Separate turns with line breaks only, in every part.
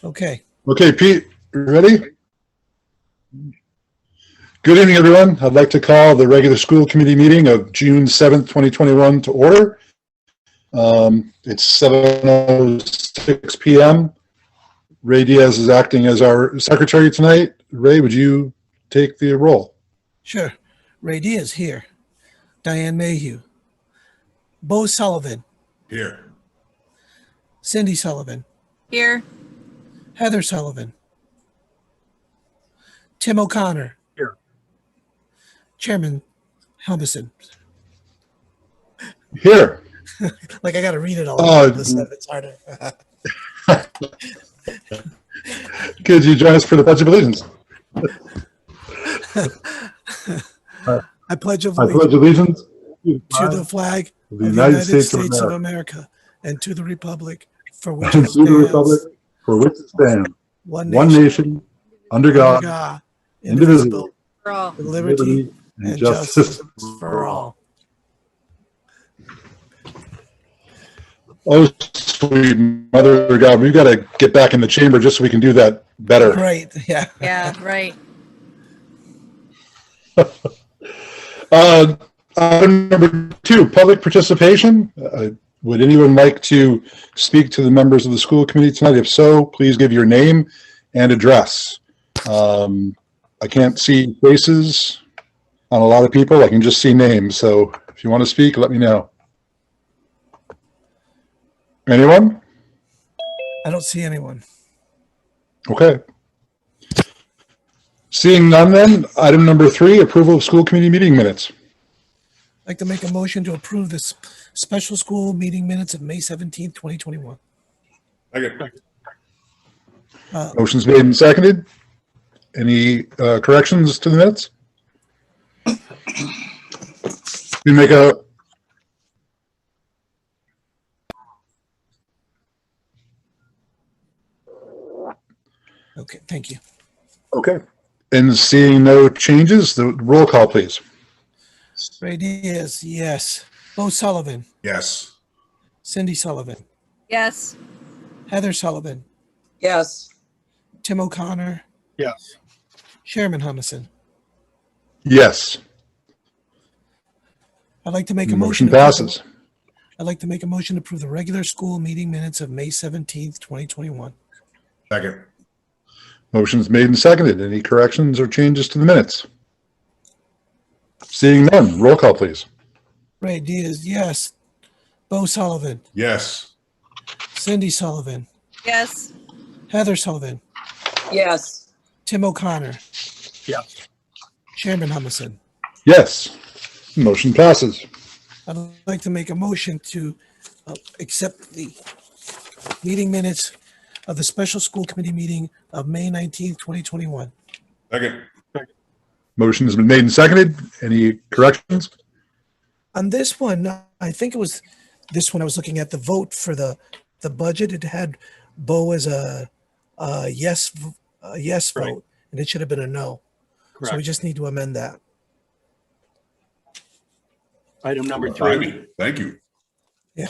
Okay.
Okay, Pete, you ready? Good evening, everyone. I'd like to call the regular school committee meeting of June 7th, 2021 to order. It's 7:06 p.m. Ray Diaz is acting as our secretary tonight. Ray, would you take the roll?
Sure. Ray Diaz here. Diane Mayhew. Bo Sullivan.
Here.
Cindy Sullivan.
Here.
Heather Sullivan. Tim O'Connor.
Here.
Chairman Helmison.
Here.
Like I got to read it all. It's harder.
Could you join us for the Pledge of Allegiance?
I pledge
I pledge allegiance
to the flag
of the United States
of America and to the republic for which
and
it
to the
stands,
republic for which it stands,
one
one nation, under God, indivisible,
For all.
with liberty and justice for all.
Oh, sweet mother of God, we've got to get back in the chamber just so we can do that better.
Right. Yeah.
Yeah, right.
Item number 2, public participation. Would anyone like to speak to the members of the school committee tonight? If so, please give your name and address. I can't see faces on a lot of people. I can just see names. So if you want to speak, let me know. Anyone?
I don't see anyone.
Okay. Seeing none then, item number 3, approval of school committee meeting minutes.
I'd like to make a motion to approve this special school meeting minutes of May 17th, 2021.
Motion's made and seconded. Any corrections to the minutes? We make a
Okay, thank you.
okay. And seeing no changes, the roll call, please.
Ray Diaz, yes. Bo Sullivan.
Yes.
Cindy Sullivan.
Yes.
Heather Sullivan.
Yes.
Tim O'Connor.
Yes.
Chairman Humison.
Yes.
I'd like to make a
Motion
motion.
passes.
I'd like to make a motion to approve the regular school meeting minutes of May 17th, 2021.
Second.
Motion's made and seconded. Any corrections or changes to the minutes? Seeing none, roll call, please.
Ray Diaz, yes. Bo Sullivan.
Yes.
Cindy Sullivan.
Yes.
Heather Sullivan.
Yes.
Tim O'Connor.
Yes.
Chairman Humison.
Yes. Motion passes.
I'd like to make a motion to accept the meeting minutes of the special school committee meeting of May 19th, 2021.
Second.
Motion has been made and seconded. Any corrections?
On this one, I think it was this one I was looking at the vote for the budget. It had Bo as a yes
Right.
vote, and it should have been a no.
Correct.
So we just need to amend that.
Item number 3.
Thank you.
Yeah.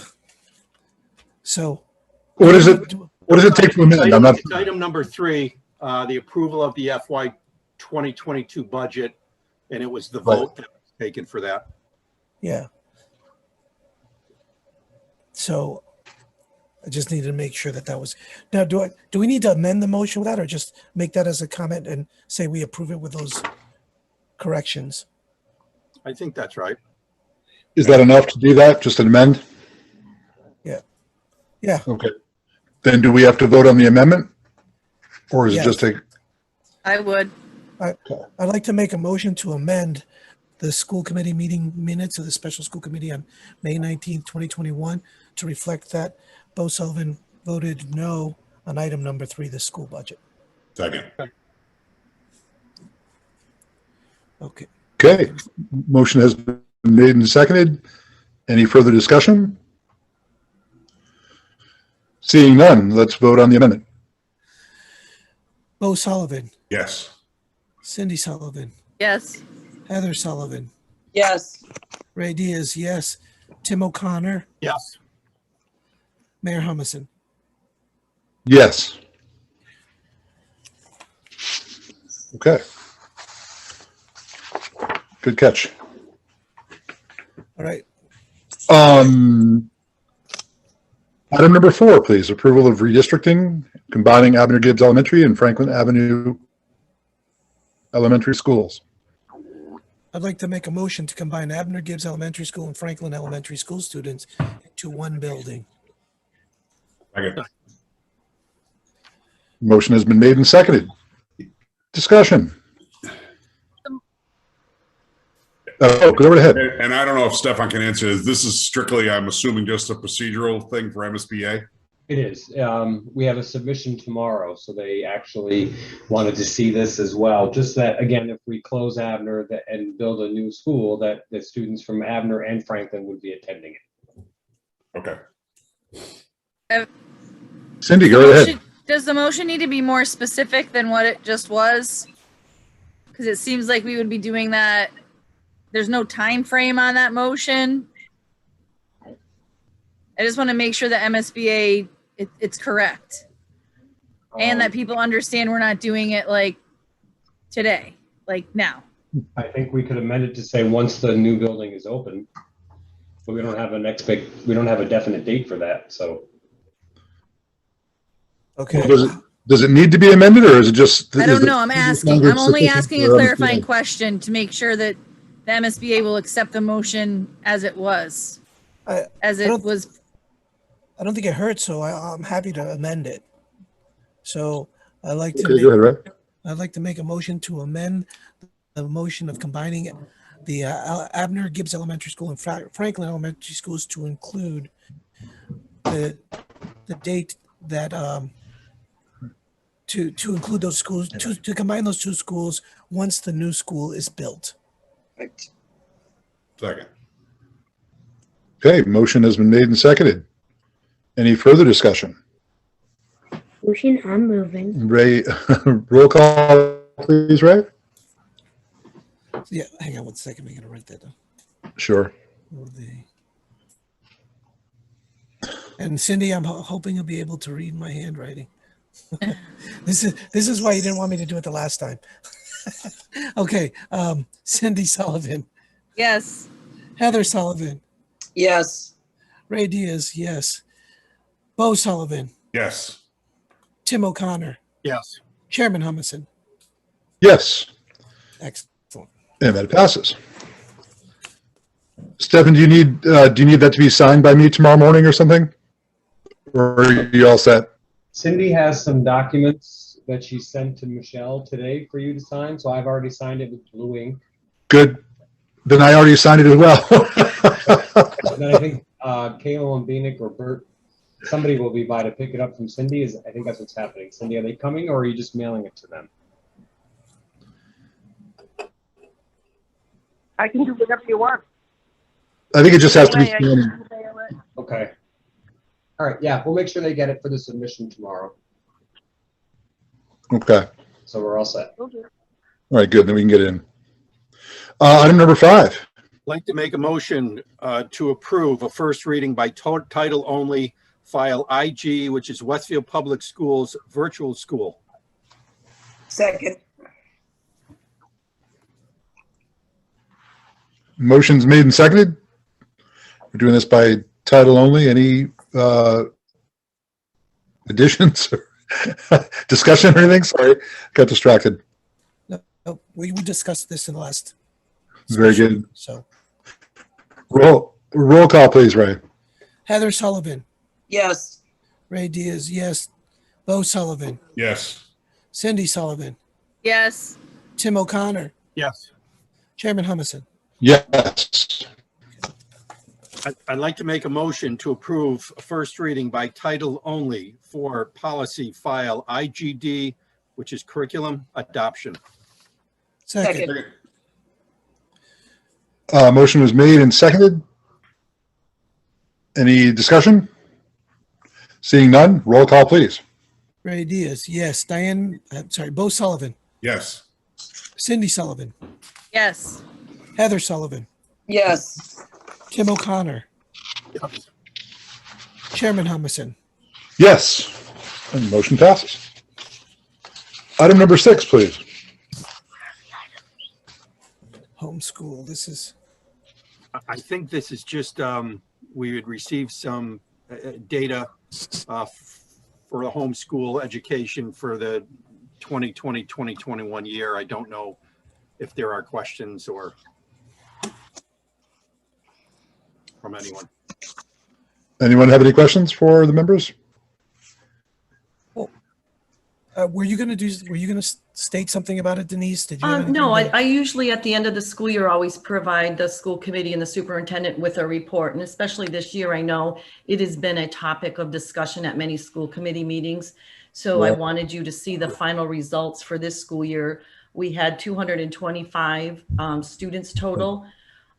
So
What is it? What does it take to amend? I'm not.
It's item number 3, the approval of the FY 2022 budget, and it was the vote that was taken for that.
Yeah. So I just needed to make sure that was now. Do we need to amend the motion with that, or just make that as a comment and say we approve it with those corrections?
I think that's right.
Is that enough to do that? Just an amend?
Yeah.
Okay. Then do we have to vote on the amendment? Or is
Yes.
it just a,
I would.
I'd like to make a motion to amend the school committee meeting minutes of the special school committee on May 19th, 2021 to reflect that Bo Sullivan voted no on item number 3, the school budget.
Second.
Okay.
okay. Motion has been made and seconded. Any further discussion? Seeing none, let's vote on the amendment.
Bo Sullivan,
Yes.
Cindy Sullivan,
Yes.
Heather Sullivan,
Yes.
Ray Diaz, yes. Tim O'Connor,
Yes.
Mayor Humison.
Yes. Okay. Good catch.
All right.
Item number 4, please. Approval of redistricting, combining Abner Gibbs Elementary and Franklin Avenue Elementary Schools.
I'd like to make a motion to combine Abner Gibbs Elementary School and Franklin Elementary School students into one building.
Second.
Motion has been made and seconded. Discussion. Go right ahead.
And I don't know if Stefan can answer this. This is strictly, I'm assuming, just a procedural thing for MSBA.
It is. We have a submission tomorrow, so they actually wanted to see this as well. Just that, again, if we close Abner and build a new school, that the students from Abner and Franklin would be attending it.
Okay.
Cindy, go right ahead.
Does the motion need to be more specific than what it just was? Because it seems like we would be doing that. There's no time frame on that motion. I just want to make sure that MSBA, it's correct. And that people understand we're not doing it like today, like now.
I think we could amend it to say once the new building is open, but we don't have we don't have a definite date for that, so.
Okay.
Does it need to be amended, or is it just?
I don't know. I'm asking. I'm only
sufficient
asking a
for
clarifying
MSBA?
question to make sure that the MSBA will accept the motion as it was.
I
As it
don't-
was.
I don't think it hurts, so I'm happy to amend it. So I'd like to
Okay, go ahead, Ray.
I'd like to make a motion to amend the motion of combining the Abner Gibbs Elementary School and Franklin Elementary Schools to include the date that to include those schools, to combine those two schools once the new school is built.
Second.
Okay, motion has been made and seconded. Any further discussion?
Motion, I'm moving.
Ray, roll call, please, Ray?
Yeah, hang on one second. I'm gonna write that down.
Sure.
And Cindy, I'm hoping you'll be able to read my handwriting. This is why you didn't want me to do it the last time. Okay, Cindy Sullivan,
Yes.
Heather Sullivan,
Yes.
Ray Diaz, yes. Bo Sullivan,
Yes.
Tim O'Connor,
Yes.
Chairman Humison.
Yes,
Excellent.
and that passes. Stefan, do you need that to be signed by me tomorrow morning or something? Or are you all set?
Cindy has some documents that she sent to Michelle today for you to sign, so I've already signed it with blue ink.
Good. Then I already signed it as well.
And then I think Kayla and Beanick or Bert, somebody will be by to pick it up from Cindy. I think that's what's happening. Cindy, are they coming or are you just mailing it to them?
I can do whatever you want.
I think it just has to be.
Anyway,
Okay. All right, yeah, we'll make sure they get it for the submission tomorrow.
Okay.
So we're all set.
All right, good. Then we can get in. Item number 5.
I'd like to make a motion to approve a first reading by title only, file IG, which is Westfield Public Schools Virtual School.
Second.
Motion's made and seconded. We're doing this by title only. Any additions, discussion or anything? Sorry, got distracted.
No, we discussed this in the last.
Very
session,
good.
So
Roll call, please, Ray.
Heather Sullivan,
Yes.
Ray Diaz, yes. Bo Sullivan,
Yes.
Cindy Sullivan,
Yes.
Tim O'Connor,
Yes.
Chairman Humison.
Yes.
I'd like to make a motion to approve a first reading by title only for policy file IGD, which is curriculum adoption.
Second.
Second.
Motion was made and seconded. Any discussion? Seeing none, roll call, please.
Ray Diaz, yes. Bo Sullivan,
Yes.
Cindy Sullivan,
Yes.
Heather Sullivan,
Yes.
Tim O'Connor,
Yes.
Chairman Humison.
Yes. And motion passes. Item number 6, please.
Homeschool, this is,
I think this is just, we would receive some data for the homeschool education for the 2020, 2021 year. I don't know if there are questions or from anyone.
Anyone have any questions for the members?
were you going to state something about it, Denise? Did you have anything
No,
to-
I usually at the end of the school year always provide the school committee and the superintendent with a report. And especially this year, I know it has been a topic of discussion at many school committee meetings. So I
Right.
wanted you to see the final results for this school year. We had 225 students total.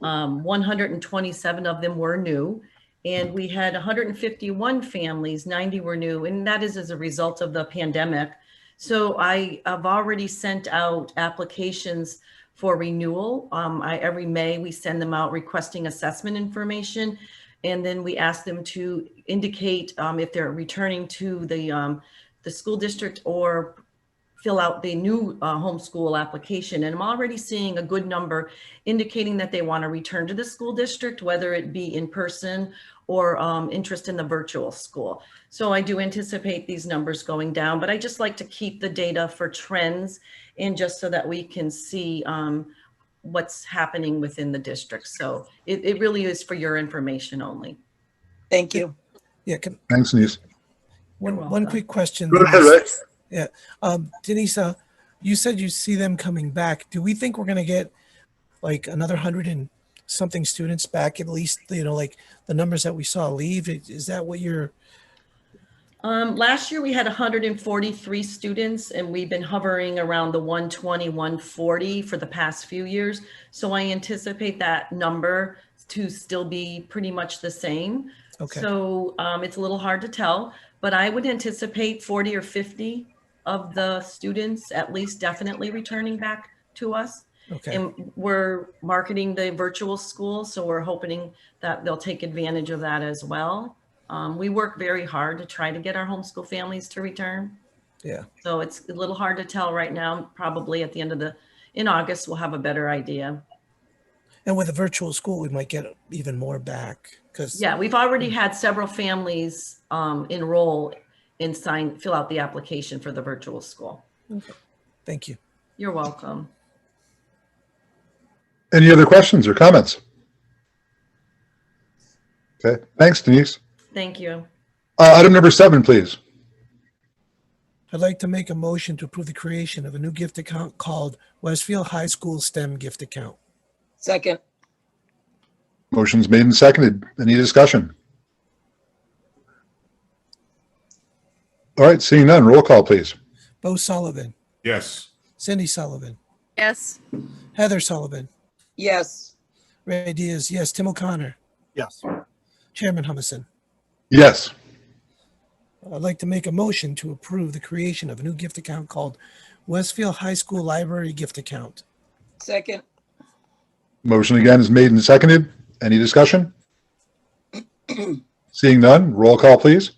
127 of them were new. And we had 151 families, 90 were new. And that is as a result of the pandemic. So I have already sent out applications for renewal. Every May, we send them out requesting assessment information. And then we ask them to indicate if they're returning to the school district or fill out the new homeschool application. And I'm already seeing a good number indicating that they want to return to the school district, whether it be in person or interest in the virtual school. So I do anticipate these numbers going down, but I just like to keep the data for trends and just so that we can see what's happening within the district. So it really is for your information only.
Thank you.
Yeah,
Thanks, Denise.
one
welcome.
quick question.
Go ahead,
Denise.
Ray.
Denise, you said you see them coming back. Do we think we're going to get like another 100 and something students back, at least, like the numbers that we saw leave? Is that what you're?
Last year we had 143 students and we've been hovering around the 120, 140 for the past few years. So I anticipate that number to still be pretty much the same.
Okay.
So it's a little hard to tell, but I would anticipate 40 or 50 of the students at least definitely returning back to us.
Okay.
And we're marketing the virtual school, so we're hoping that they'll take advantage of that as well. We work very hard to try to get our homeschool families to return.
Yeah.
So it's a little hard to tell right now. Probably at the end of in August, we'll have a better idea.
And with a virtual school, we might get even more back because.
Yeah, we've already had several families enroll and fill out the application for the virtual school.
Okay. Thank you.
You're welcome.
Any other questions or comments? Okay, thanks, Denise.
Thank you.
Item number 7, please.
I'd like to make a motion to approve the creation of a new gift account called Westfield High School STEM Gift Account.
Second.
Motion's made and seconded. Any discussion? All right, seeing none, roll call, please.
Bo Sullivan,
Yes.
Cindy Sullivan,
Yes.
Heather Sullivan,
Yes.
Ray Diaz, yes. Tim O'Connor,
Yes.
Chairman Humison.
Yes.
I'd like to make a motion to approve the creation of a new gift account called Westfield High School Library Gift Account.
Second.
Motion again is made and seconded. Any discussion? Seeing none, roll call, please.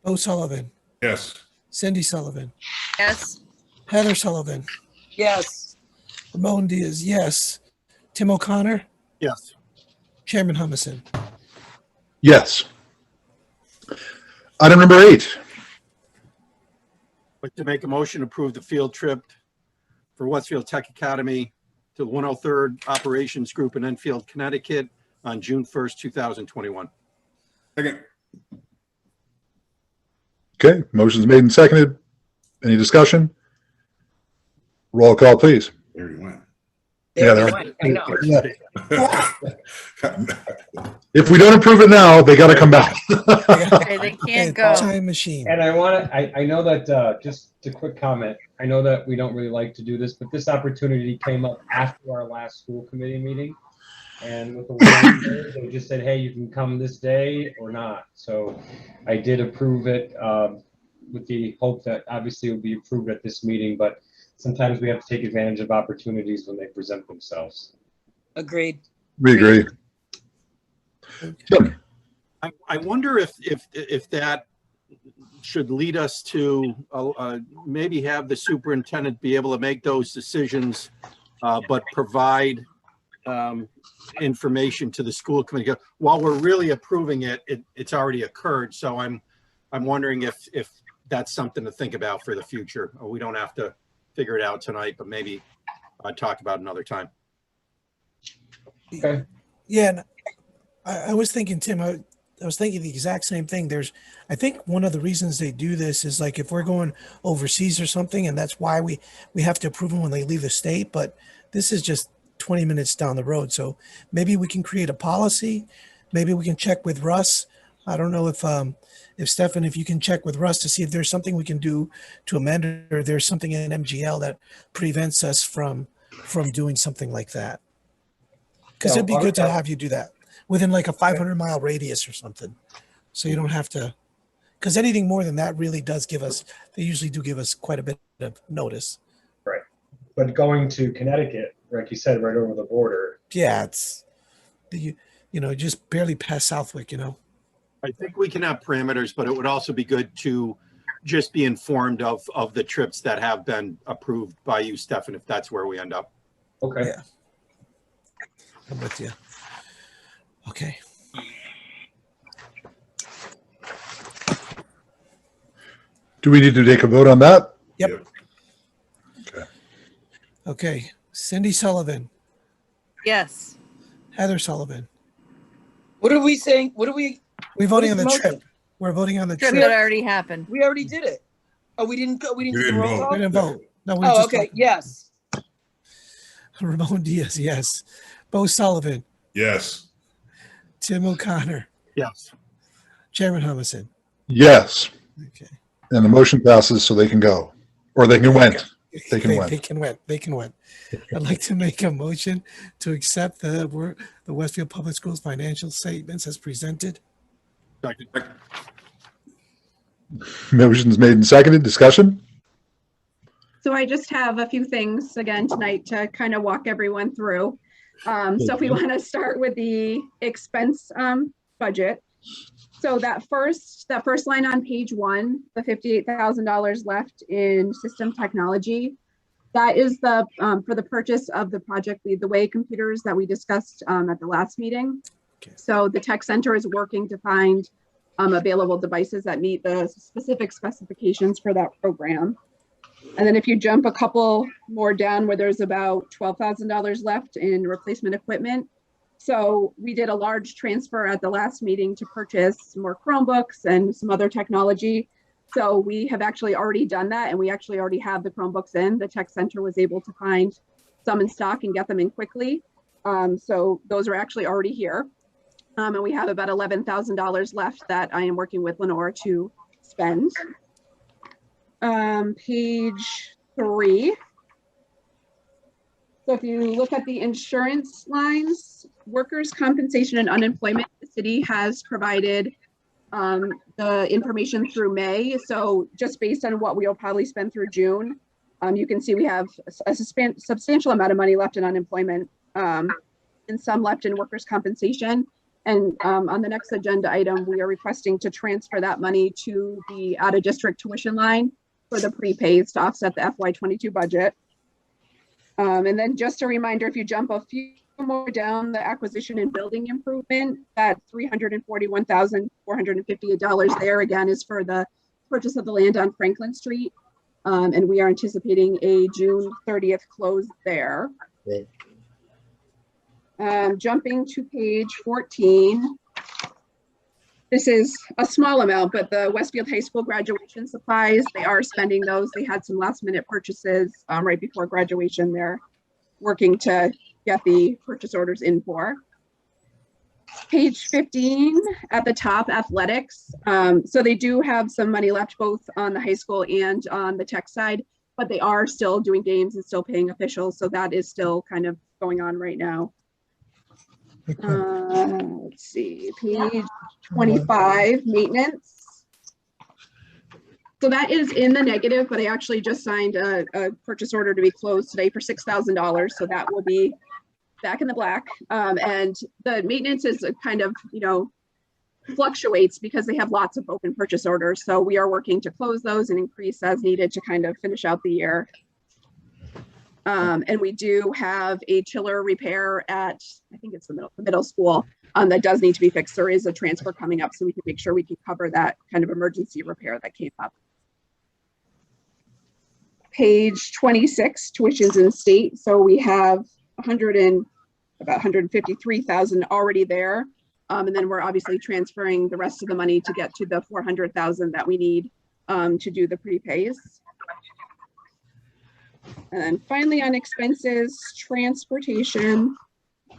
Bo Sullivan,
Yes.
Cindy Sullivan,
Yes.
Heather Sullivan,
Yes.
Ramon Diaz, yes. Tim O'Connor,
Yes.
Chairman Humison.
Yes. Item number 8.
I'd like to make a motion to approve the field trip for Westfield Tech Academy to the 103rd Operations Group in Enfield, Connecticut on June 1st, 2021.
Second.
Okay, motion's made and seconded. Any discussion? Roll call, please.
There you went.
Yeah,
There
there
you
are-
went. I know.
If we don't approve it now, they got to come back.
Okay, they can't go.
Time machine.
And I know that, just a quick comment, I know that we don't really like to do this, but this opportunity came up after our last school committee meeting. And with the Warrants, they just said, hey, you can come this day or not. So I did approve it with the hope that obviously it will be approved at this meeting, but sometimes we have to take advantage of opportunities when they present themselves.
Agreed.
We agree. Tim?
I wonder if that should lead us to maybe have the superintendent be able to make those decisions but provide information to the school committee. While we're really approving it, it's already occurred. So I'm wondering if that's something to think about for the future. We don't have to figure it out tonight, but maybe talk about another time.
Okay.
Yeah, and I was thinking, Tim, I was thinking the exact same thing. I think one of the reasons they do this is like if we're going overseas or something, and that's why we have to approve them when they leave the state. But this is just 20 minutes down the road. So maybe we can create a policy. Maybe we can check with Russ. I don't know if Stefan, if you can check with Russ to see if there's something we can do to amend it, or there's something in MGL that prevents us from doing something like that. Because it'd be good to have you do that within like a 500-mile radius or something. So you don't have to, because anything more than that really does give us, they usually do give us quite a bit of notice.
Right. But going to Connecticut, like you said, right over the border.
Yeah, it's, just barely past Southwick,
I think we can have parameters, but it would also be good to just be informed of the trips that have been approved by you, Stefan, if that's where we end up.
Okay.
Yeah. I'm with you. Okay.
Do we need to take a vote on that?
Yep.
Okay.
Okay. Cindy Sullivan,
Yes.
Heather Sullivan.
What are we saying? What are we?
We're voting
What
on
is
the
the motion?
trip. We're voting on the
Trip
trip.
that already happened.
We already did it. Oh, we didn't go. We didn't
We
do the
didn't
roll
vote.
call?
We didn't vote. No, we
Oh,
just
okay. Yes.
Ramon Diaz, yes. Bo Sullivan,
Yes.
Tim O'Connor,
Yes.
Chairman Humison.
Yes.
Okay.
And the motion passes, so they can go, or they can went. They can win.
They can win. I'd like to make a motion to accept the Westfield Public Schools financial statements as presented.
Motion's made and seconded. Discussion?
So I just have a few things again tonight to kind of walk everyone through. So if we want to start with the expense budget. So that first line on page 1, the $58,000 left in system technology, that is the for the purchase of the Project Lead the Way computers that we discussed at the last meeting.
Okay.
So the tech center is working to find available devices that meet the specific specifications for that program. And then if you jump a couple more down where there's about $12,000 left in replacement equipment. So we did a large transfer at the last meeting to purchase some more Chromebooks and some other technology. So we have actually already done that, and we actually already have the Chromebooks in. The tech center was able to find some in stock and get them in quickly. So those are actually already here. And we have about $11,000 left that I am working with Lenore to spend. Page 3. So if you look at the insurance lines, workers' compensation and unemployment, the city has provided the information through May. So just based on what we'll probably spend through June, you can see we have a substantial amount of money left in unemployment and some left in workers' compensation. And on the next agenda item, we are requesting to transfer that money to the out-of-district tuition line for the prepays to offset the FY22 budget. And then just a reminder, if you jump a few more down, the acquisition and building improvement, that $341,458 there again is for the purchase of the land on Franklin Street. And we are anticipating a June 30th close there.
Right.
Jumping to page 14. This is a small amount, but the Westfield High School graduation supplies, they are spending those. They had some last minute purchases right before graduation. They're working to get the purchase orders in for. Page 15 at the top, athletics. So they do have some money left both on the high school and on the tech side, but they are still doing games and still paying officials. So that is still kind of going on right now. Let's see, page 25, maintenance. So that is in the negative, but I actually just signed a purchase order to be closed today for $6,000. So that will be back in the black. And the maintenance is a kind of, fluctuates because they have lots of open purchase orders. So we are working to close those and increase as needed to kind of finish out the year. And we do have a chiller repair at, I think it's the middle school, that does need to be fixed. There is a transfer coming up, so we can make sure we can cover that kind of emergency repair that came up. Page 26, tuitions in state. So we have about 153,000 already there. And then we're obviously transferring the rest of the money to get to the 400,000 that we need to do the prepays. And then finally on expenses, transportation.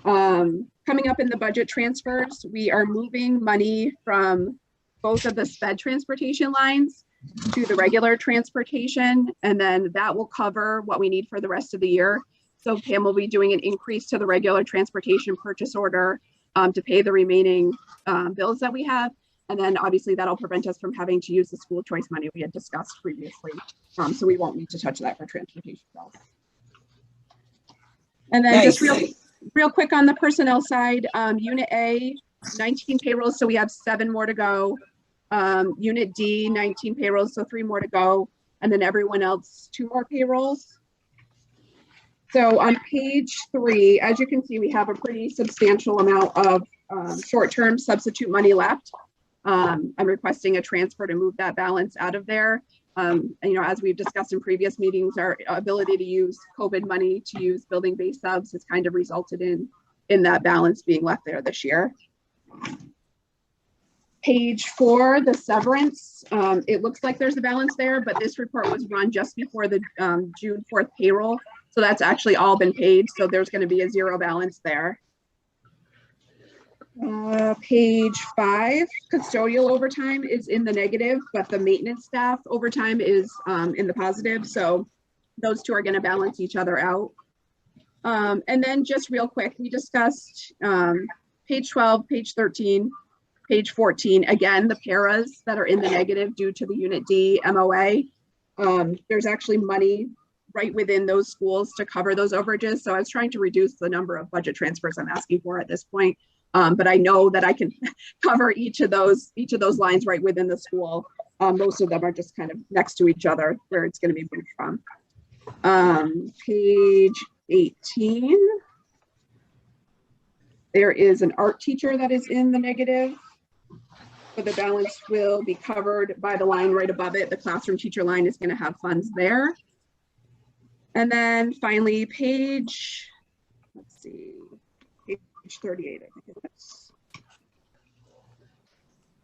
Coming up in the budget transfers, we are moving money from both of the sped transportation lines to the regular transportation, and then that will cover what we need for the rest of the year. So Pam will be doing an increase to the regular transportation purchase order to pay the remaining bills that we have. And then obviously that'll prevent us from having to use the school choice money we had discussed previously. So we won't need to touch that for transportation bills. And then just real quick on the personnel side, Unit A, 19 payrolls, so we have 7 more to go. Unit D, 19 payrolls, so 3 more to go. And then everyone else, 2 more payrolls. So on page 3, as you can see, we have a pretty substantial amount of short-term substitute money left. I'm requesting a transfer to move that balance out of there. And, you know, as we've discussed in previous meetings, our ability to use COVID money to use building-based subs has kind of resulted in that balance being left there this year. Page 4, the severance. It looks like there's a balance there, but this report was run just before the June 4th payroll. So that's actually all been paid. So there's going to be a 0 balance there. Page 5, custodial overtime is in the negative, but the maintenance staff overtime is in the positive. So those two are going to balance each other out. And then just real quick, we discussed page 12, page 13, page 14. Again, the paras that are in the negative due to the Unit D MOA. There's actually money right within those schools to cover those overages. So I was trying to reduce the number of budget transfers I'm asking for at this point. But I know that I can cover each of those lines right within the school. Most of them are just kind of next to each other where it's going to be moved from. Page 18. There is an art teacher that is in the negative. So the balance will be covered by the line right above it. The classroom teacher line is going to have funds there. And then finally, page 38, I think it is.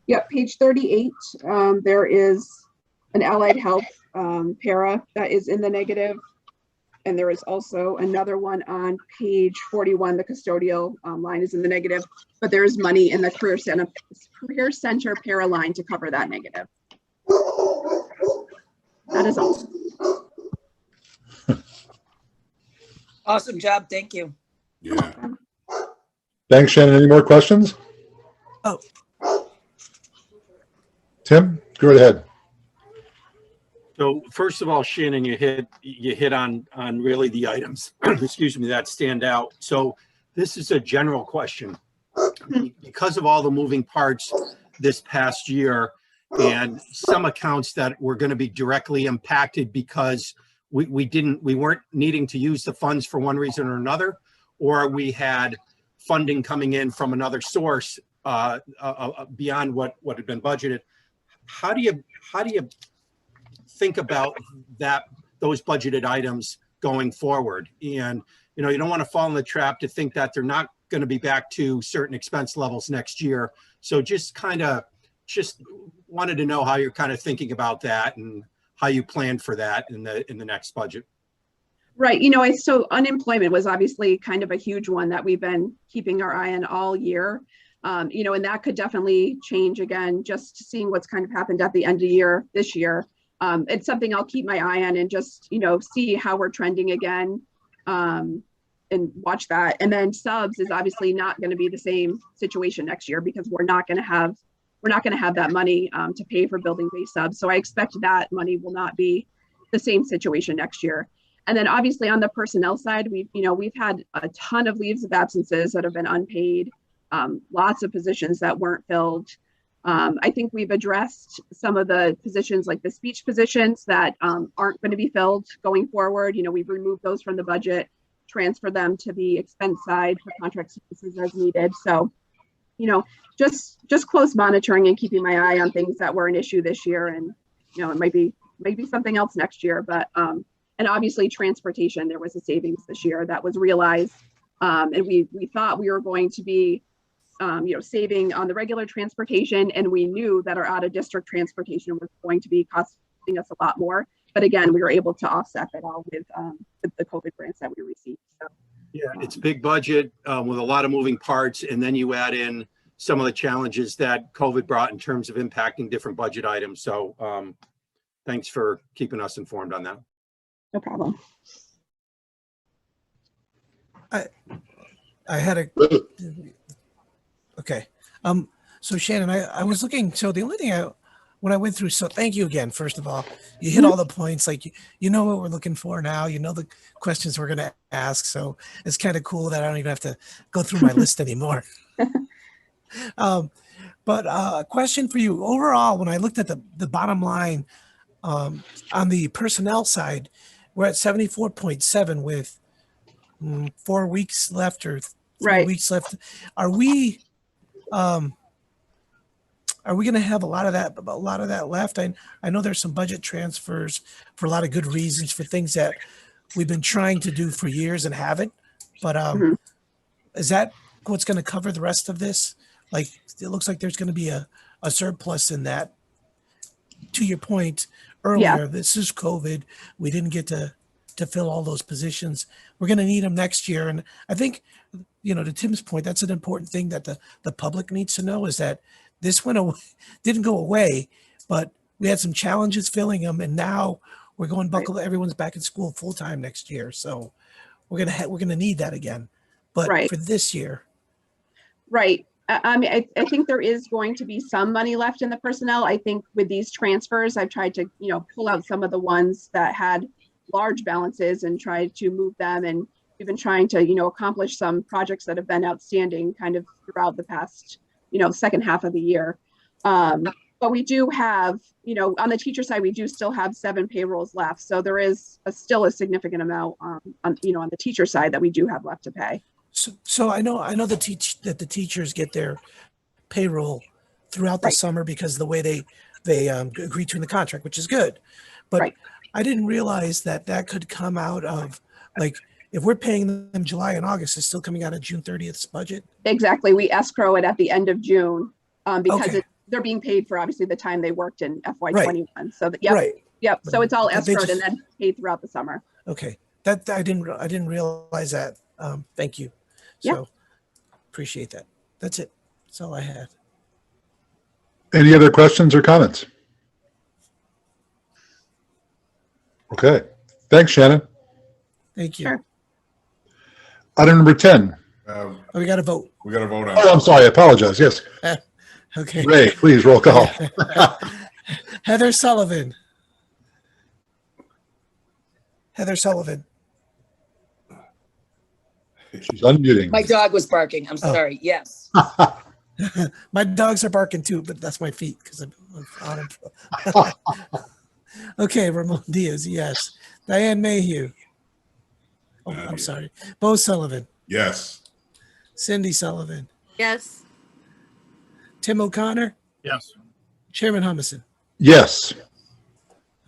Yep, page 38. There is an allied health para that is in the negative. And there is also another one on page 41. The custodial line is in the negative, but there is money in the career center para line to cover that negative. That is all.
Awesome job. Thank you.
Yeah.
Thanks, Shannon. Any more questions?
Oh.
Tim, go ahead.
So first of all, Shannon, you hit on really the items, excuse me, that stand out. So this is a general question. Because of all the moving parts this past year and some accounts that were going to be directly impacted because we weren't needing to use the funds for one reason or another, or we had funding coming in from another source beyond what had been budgeted. How do you think about those budgeted items going forward? And you know, you don't want to fall in the trap to think that they're not going to be back to certain expense levels next year. So just wanted to know how you're kind of thinking about that and how you plan for that in the next budget.
Right. You know, so unemployment was obviously kind of a huge one that we've been keeping our eye on all year. You know, and that could definitely change again, just seeing what's kind of happened at the end of the year this year. It's something I'll keep my eye on and just, you know, see how we're trending again and watch that. And then subs is obviously not going to be the same situation next year because we're not going to have that money to pay for building-based subs. So I expect that money will not be the same situation next year. And then obviously on the personnel side, we've had a ton of leaves of absences that have been unpaid, lots of positions that weren't filled. I think we've addressed some of the positions like the speech positions that aren't going to be filled going forward. You know, we've removed those from the budget, transfer them to the expense side for contract services as needed. So, you know, just close monitoring and keeping my eye on things that were an issue this year. And, you know, it might be something else next year, but, and obviously transportation, there was a savings this year that was realized. And we thought we were going to be, you know, saving on the regular transportation, and we knew that our out of district transportation was going to be costing us a lot more. But again, we were able to offset that all with the COVID grants that we received. So,
yeah, it's big budget with a lot of moving parts, and then you add in some of the challenges that COVID brought in terms of impacting different budget items. So thanks for keeping us informed on that.
no problem.
I had a, okay. So Shannon, I was looking, so the only thing when I went through, so thank you again, first of all, you hit all the points, like, you know what we're looking for now, you know, the questions we're going to ask. So it's kind of cool that I don't even have to go through my list anymore. But a question for you overall, when I looked at the bottom line, on the personnel side, we're at 74.7 with 4 weeks left or 3 weeks left. Are we going to have a lot of that left? I know there's some budget transfers for a lot of good reasons for things that we've been trying to do for years and haven't, but is that what's going to cover the rest of this? Like, it looks like there's going to be a surplus in that. To your point earlier, this is COVID. We didn't get to fill all those positions. We're going to need them next year. And I think, you know, to Tim's point, that's an important thing that the public needs to know, is that this didn't go away, but we had some challenges filling them. And now we're going everyone's back in school full time next year. So we're going to need that again, but for this year.
Right. I mean, I think there is going to be some money left in the personnel. I think with these transfers, I've tried to, you know, pull out some of the ones that had large balances and tried to move them. And we've been trying to, you know, accomplish some projects that have been outstanding kind of throughout the past, you know, second half of the year. But we do have, you know, on the teacher side, we do still have 7 payrolls left. So there is still a significant amount on, you know, on the teacher side that we do have left to pay.
So I know that the teachers get their payroll throughout the summer because of the way they agree to in the contract, which is good. But I didn't realize that could come out of, like, if we're paying them July and August, it's still coming out of June 30th's budget.
Exactly. We escrow it at the end of June because they're being paid for obviously the time they worked in FY21. So yep. So it's all escrowed and then paid throughout the summer.
Okay. That I didn't realize that. Thank you. So appreciate that. That's it. That's all I had.
Any other questions or comments? Okay. Thanks, Shannon.
Thank you.
Sure.
Item number 10.
We got to vote.
We got to vote on
Oh, I'm sorry. I apologize. Yes.
Okay.
Ray, please roll call.
Heather Sullivan. Heather Sullivan.
She's unmuting.
My dog was barking. I'm sorry. Yes.
My dogs are barking too, but that's my feet because I'm on them. Okay, Ramon Diaz, yes. Diane Mayhew. Oh, I'm sorry. Bo Sullivan.
Yes.
Cindy Sullivan.
Yes.
Tim O'Connor.
Yes.
Chairman Humison.
Yes.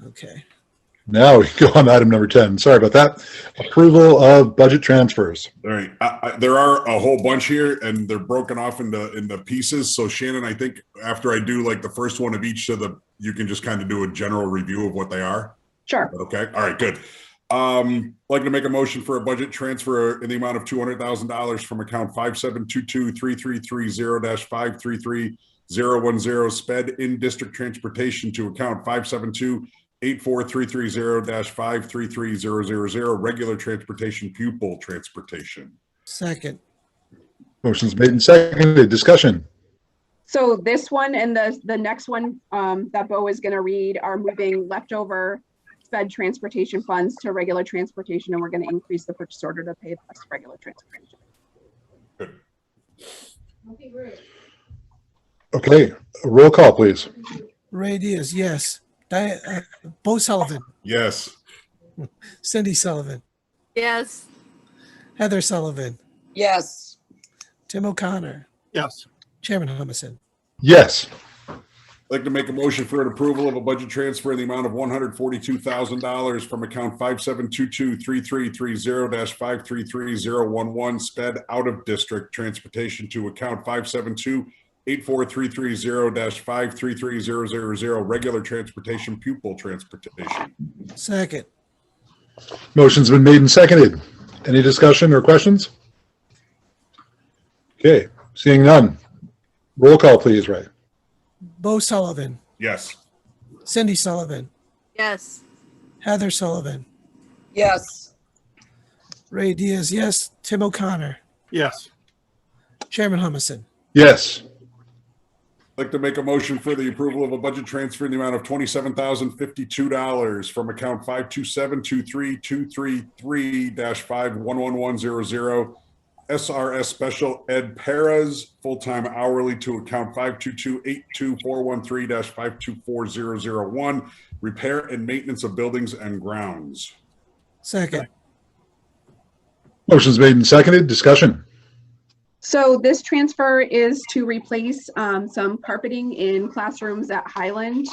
Okay.
Now we go on to item number 10. Sorry about that. Approval of budget transfers.
All right. There are a whole bunch here, and they're broken off into pieces. So Shannon, I think after I do like the first one of each you can just kind of do a general review of what they are.
Sure.
Okay. All right. Good. Like to make a motion for a budget transfer in the amount of $200,000 from account 5722-3330-533-010 sped in district transportation to account 572-84330-533-000 regular transportation pupil transportation.
Second.
Motion's made and seconded. Discussion.
So this one and the next one that Bo is going to read are moving leftover sped transportation funds to regular transportation, and we're going to increase the purchase order to pay the rest of regular transportation.
Good.
Okay. Roll call, please.
Ray Diaz, yes. Bo Sullivan,
Yes.
Cindy Sullivan,
Yes.
Heather Sullivan,
Yes.
Tim O'Connor,
Yes.
Chairman Humison.
Yes.
I'd like to make a motion for an approval of a budget transfer in the amount of $142,000 from account 5722-3330-533011 sped out of district transportation to account 572-84330-533000 regular transportation pupil transportation.
Second.
Motion's been made and seconded. Any discussion or questions? Okay, seeing none. Roll call, please, Ray.
Bo Sullivan,
Yes.
Cindy Sullivan,
Yes.
Heather Sullivan,
Yes.
Ray Diaz, yes. Tim O'Connor,
Yes.
Chairman Humison.
Yes.
I'd like to make a motion for the approval of a budget transfer in the amount of $27,052 from account 527-23233-51110 SRS Special Ed Paras full-time hourly to account 522-82413-524001 repair and maintenance of buildings and grounds.
Second.
Motion's made and seconded. Discussion.
So this transfer is to replace some carpeting in classrooms at Highland.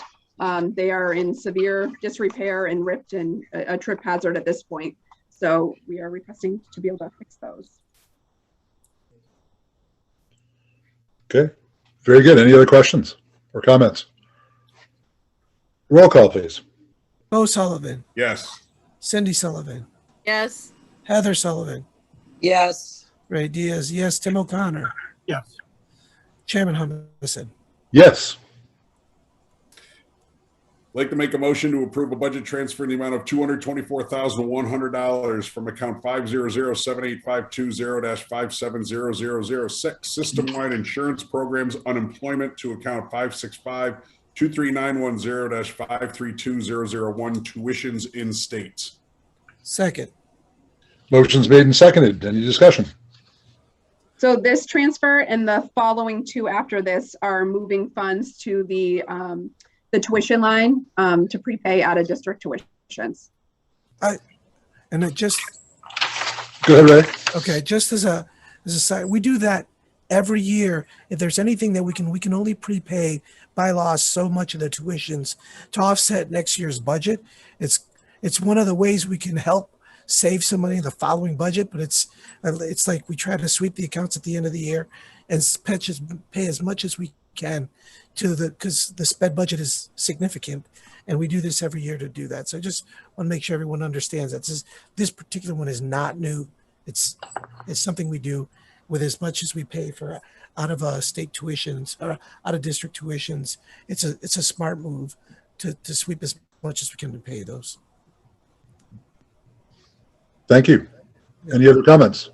They are in severe disrepair and ripped and a trip hazard at this point. So we are requesting to be able to fix those.
Okay, very good. Any other questions or comments? Roll call, please.
Bo Sullivan,
Yes.
Cindy Sullivan,
Yes.
Heather Sullivan,
Yes.
Ray Diaz, yes. Tim O'Connor,
Yes.
Chairman Humison.
Yes.
I'd like to make a motion to approve a budget transfer in the amount of $224,100 from account 500-78520-57006 system-wide insurance programs unemployment to account 565-23910-532001 tuitions in state.
Second.
Motion's made and seconded. Any discussion?
So this transfer and the following two after this are moving funds to the tuition line to prepay out of district tuitions.
And it just,
Go ahead, Ray.
okay, just as a side, we do that every year. If there's anything that we can only prepay by law so much of the tuitions to offset next year's budget. It's one of the ways we can help save some money in the following budget, but it's like we try to sweep the accounts at the end of the year and pay as much as we can because the sped budget is significant, and we do this every year to do that. So I just want to make sure everyone understands that this particular one is not new. It's something we do with as much as we pay for out of state tuitions or out of district tuitions. It's a smart move to sweep as much as we can to pay those.
Thank you. Any other comments?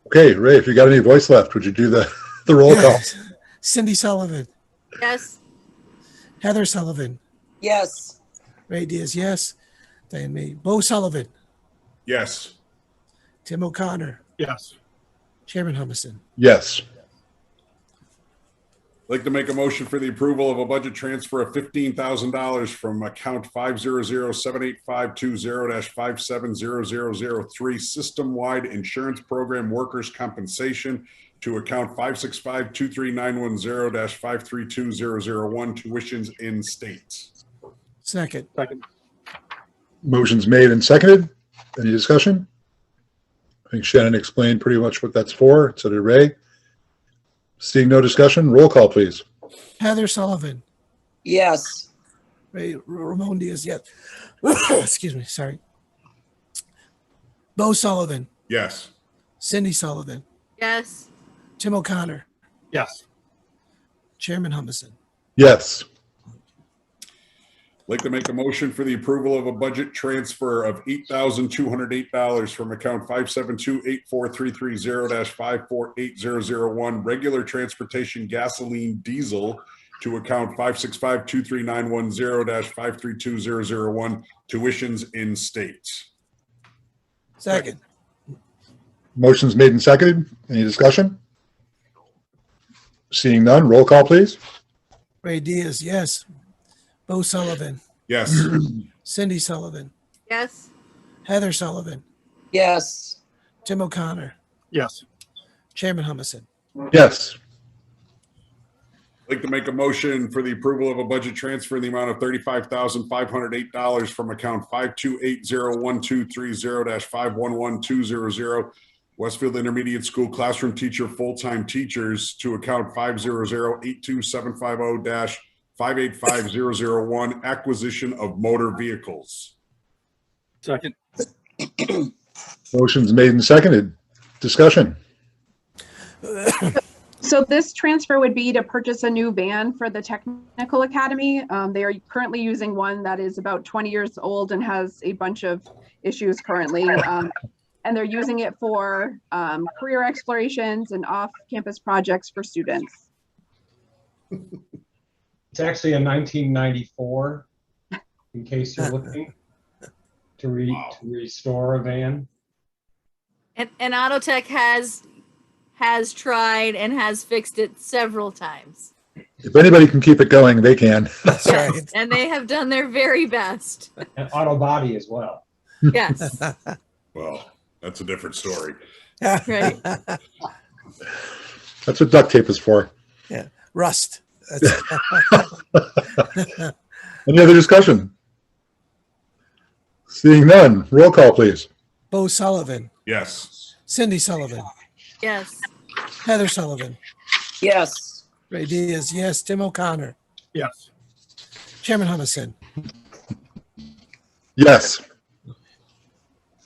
Okay, Ray, if you got any voice left, would you do the roll call?
Yes. Cindy Sullivan,
Yes.
Heather Sullivan,
Yes.
Ray Diaz, yes. Diane May, Bo Sullivan,
Yes.
Tim O'Connor,
Yes.
Chairman Humison.
Yes.
I'd like to make a motion for the approval of a budget transfer of $15,000 from account 500-78520-57003 system-wide insurance program workers' compensation to account 565-23910-532001 tuitions in state.
Second.
Motion's made and seconded. Any discussion? I think Shannon explained pretty much what that's for. So did Ray. Seeing no discussion, roll call, please.
Heather Sullivan,
Yes.
Ramon Diaz, yes. Excuse me, sorry. Bo Sullivan,
Yes.
Cindy Sullivan,
Yes.
Tim O'Connor,
Yes.
Chairman Humison.
Yes.
I'd like to make a motion for the approval of a budget transfer of $8,208 from account 572-84330-548001 regular transportation gasoline diesel to account 565-23910-532001 tuitions in state.
Second.
Motion's made and seconded. Any discussion? Seeing none, roll call, please.
Ray Diaz, yes. Bo Sullivan,
Yes.
Cindy Sullivan,
Yes.
Heather Sullivan,
yes,
Tim O'Connor,
Yes.
Chairman Humison.
Yes.
I'd like to make a motion for the approval of a budget transfer in the amount of $35,508 from account 528-01230-511200 Westfield Intermediate School Classroom Teacher Full-Time Teachers to account 500-82750-585001 Acquisition of Motor Vehicles.
Second.
Motion's made and seconded. Discussion.
So this transfer would be to purchase a new van for the technical academy. They are currently using one that is about 20 years old and has a bunch of issues currently. And they're using it for career explorations and off-campus projects for students.
It's actually a 1994, in case you're looking to restore a van.
And Autotech has tried and has fixed it several times.
If anybody can keep it going, they can.
That's
Yes,
right.
and they have done their very best.
And auto body as well.
Yes,
Well, that's a different story.
right.
That's what duct tape is for.
Yeah, rust. That's-
Any other discussion? Seeing none, roll call, please.
Bo Sullivan,
Yes.
Cindy Sullivan,
Yes.
Heather Sullivan,
yes,
Ray Diaz, yes. Tim O'Connor,
Yes.
Chairman Humison.
Yes.
I'd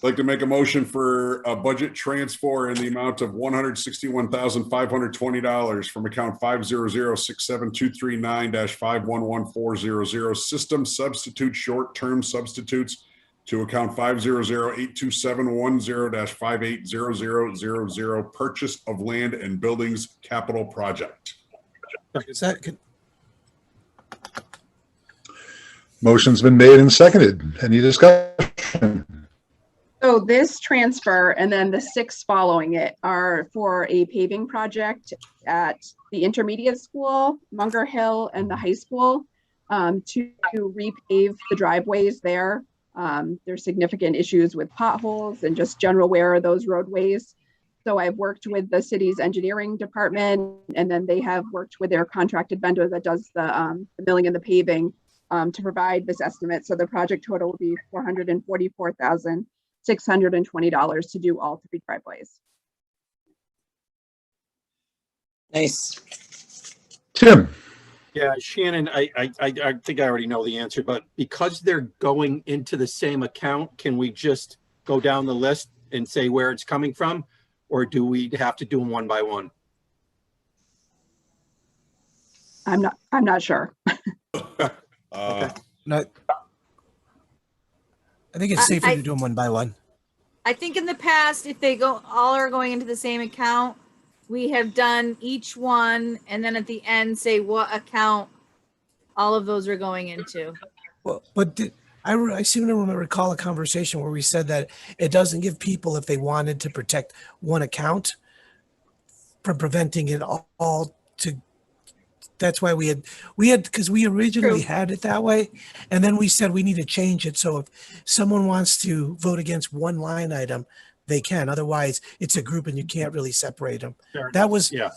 like to make a motion for a budget transfer in the amount of $161,520 from account 500-67239-511400 system substitute short-term substitutes to account 500-82710-580000 purchase of land and buildings capital project.
Second.
Motion's been made and seconded. Any discussion?
So this transfer and then the 6 following it are for a paving project at the intermediate school, Munger Hill, and the high school to repave the driveways there. There's significant issues with potholes and just general wear of those roadways. So I've worked with the city's engineering department, and then they have worked with their contracted vendor that does the milling and the paving to provide this estimate. So the project total will be $444,620 to do all 3 driveways.
nice.
Tim?
Yeah, Shannon, I think I already know the answer, but because they're going into the same account, can we just go down the list and say where it's coming from? Or do we have to do them one by one?
I'm not sure.
No, I think it's safer to do them one by one.
I think in the past, if they all are going into the same account, we have done each one and then at the end say what account all of those are going into.
Well, but I seem to recall a conversation where we said that it doesn't give people, if they wanted to protect one account, from preventing it all to. That's why we had because we originally had it that way, and then we said we need to change it. So if someone wants to vote against one line item, they can. Otherwise, it's a group and you can't really separate them.
Fair
That was
Yeah,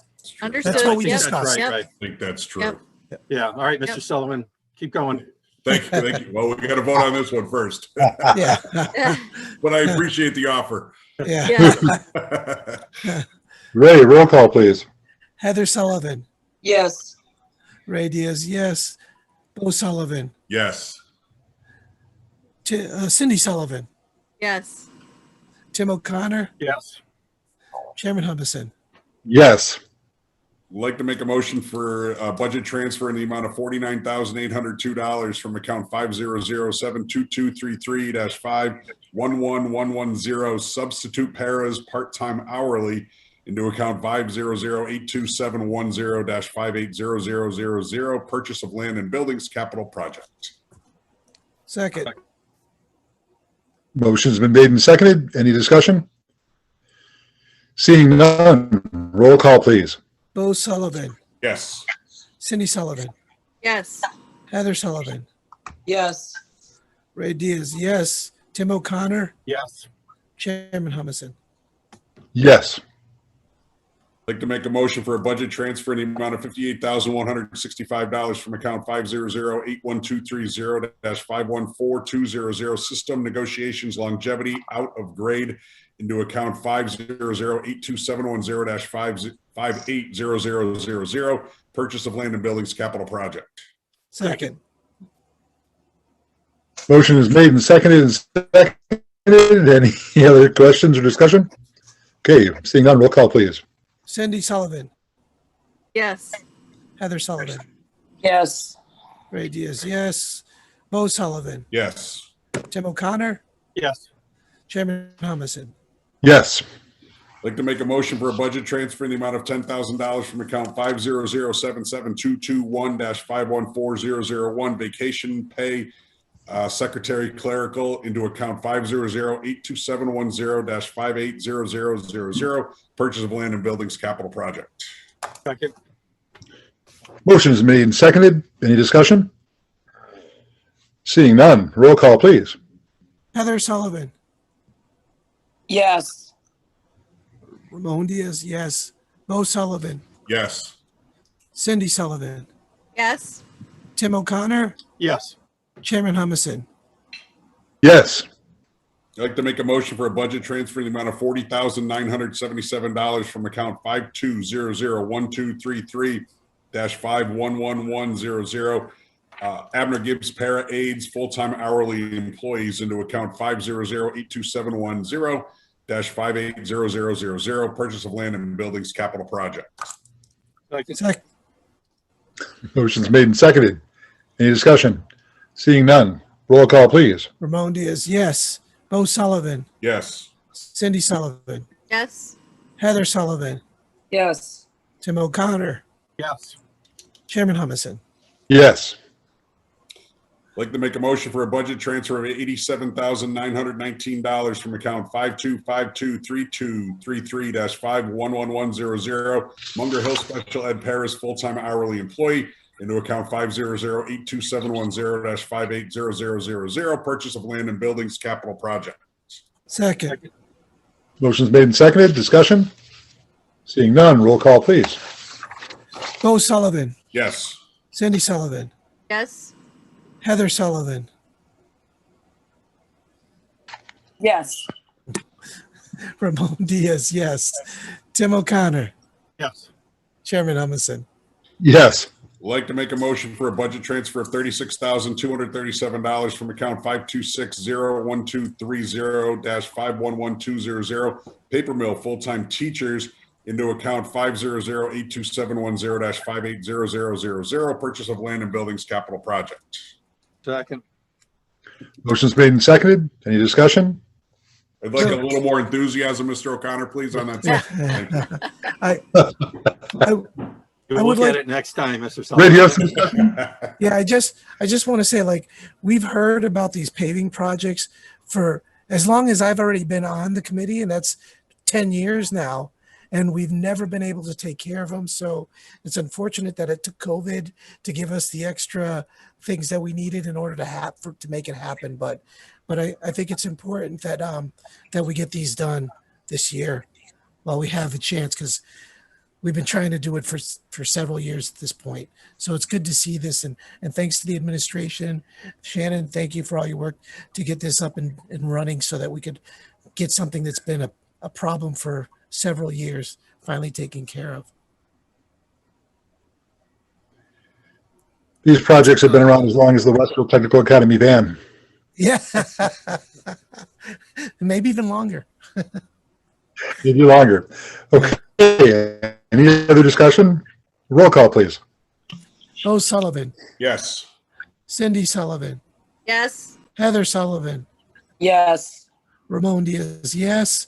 Understood.
That's what we
Yep.
discussed.
Yep.
right.
I think that's true.
Yep.
Yeah, all right, Mr.
Yep.
Sullivan, keep going.
Thank you. Thank you. Well, we got to vote on this one first,
yeah,
but I appreciate the offer.
yeah.
Yeah.
Ray, roll call, please.
Heather Sullivan,
Yes,
Ray Diaz, yes. Bo Sullivan,
Yes.
Cindy Sullivan,
Yes.
Tim O'Connor,
Yes.
Chairman Humison.
Yes.
I'd like to make a motion for a budget transfer in the amount of $49,802 from account 500-72233-5111110 substitute paras part-time hourly into account 500-82710-580000 purchase of land and buildings capital project.
Second.
Motion's been made and seconded. Any discussion? Seeing none, roll call, please.
Bo Sullivan,
Yes.
Cindy Sullivan,
Yes.
Heather Sullivan,
Yes.
Ray Diaz, yes. Tim O'Connor,
Yes.
Chairman Humison.
Yes.
I'd like to make a motion for a budget transfer in the amount of $58,165 from account 500-81230-514-200 system negotiations longevity out of grade into account 500-82710-580000 purchase of land and buildings capital project.
Second.
Motion is made and seconded. Any other questions or discussion? Okay, seeing none, roll call, please.
Cindy Sullivan,
Yes.
Heather Sullivan,
Yes.
Ray Diaz, yes. Bo Sullivan,
Yes.
Tim O'Connor,
Yes.
Chairman Humison.
Yes.
I'd like to make a motion for a budget transfer in the amount of $10,000 from account 500-77221-514001 vacation pay secretary clerical into account 500-82710-580000 purchase of land and buildings capital project.
Second.
Motion is made and seconded. Any discussion? Seeing none, roll call, please.
Heather Sullivan,
Yes.
Ramon Diaz, yes. Bo Sullivan,
Yes.
Cindy Sullivan,
Yes.
Tim O'Connor,
Yes.
Chairman Humison.
Yes.
I'd like to make a motion for a budget transfer in the amount of $40,977 from account 52001233-511100 Abner Gibbs para aides full-time hourly employees into account 500-82710-580000 purchase of land and buildings capital project.
Second.
Motion's made and seconded. Any discussion? Seeing none, roll call, please.
Ramon Diaz, yes. Bo Sullivan,
Yes.
Cindy Sullivan,
Yes.
Heather Sullivan,
Yes.
Tim O'Connor,
Yes.
Chairman Humison.
Yes.
I'd like to make a motion for a budget transfer of $87,919 from account 52523233-511100 Munger Hill Special Ed Paris full-time hourly employee into account 500-82710-580000 purchase of land and buildings capital project.
Second.
Motion's made and seconded. Discussion? Seeing none, roll call, please.
Bo Sullivan,
Yes.
Cindy Sullivan,
Yes.
Heather Sullivan,
Yes.
Ramon Diaz, yes. Tim O'Connor,
Yes.
Chairman Humison.
Yes.
I'd like to make a motion for a budget transfer of $36,237 from account 526-01230-511200 paper mill full-time teachers into account 500-82710-580000 purchase of land and buildings capital project.
Second.
Motion's made and seconded. Any discussion?
I'd like a little more enthusiasm, Mr. O'Connor, please, on that. Thank you.
I
We'll
would
look at
like-
it next time, Mr.
Ray,
Sullivan.
do you have some discussion?
Yeah, I just want to say, like, we've heard about these paving projects for as long as I've already been on the committee, and that's 10 years now, and we've never been able to take care of them. So it's unfortunate that it took COVID to give us the extra things that we needed in order to make it happen. But I think it's important that that we get these done this year while we have the chance, because we've been trying to do it for several years at this point. So it's good to see this, and thanks to the administration. Shannon, thank you for all your work to get this up and running so that we could get something that's been a problem for several years finally taken care of.
These projects have been around as long as the Westfield Technical Academy van.
Yeah. Maybe even longer.
Maybe longer. Okay. Any other discussion? Roll call, please.
Bo Sullivan,
Yes.
Cindy Sullivan,
Yes.
Heather Sullivan,
Yes.
Ramon Diaz, yes.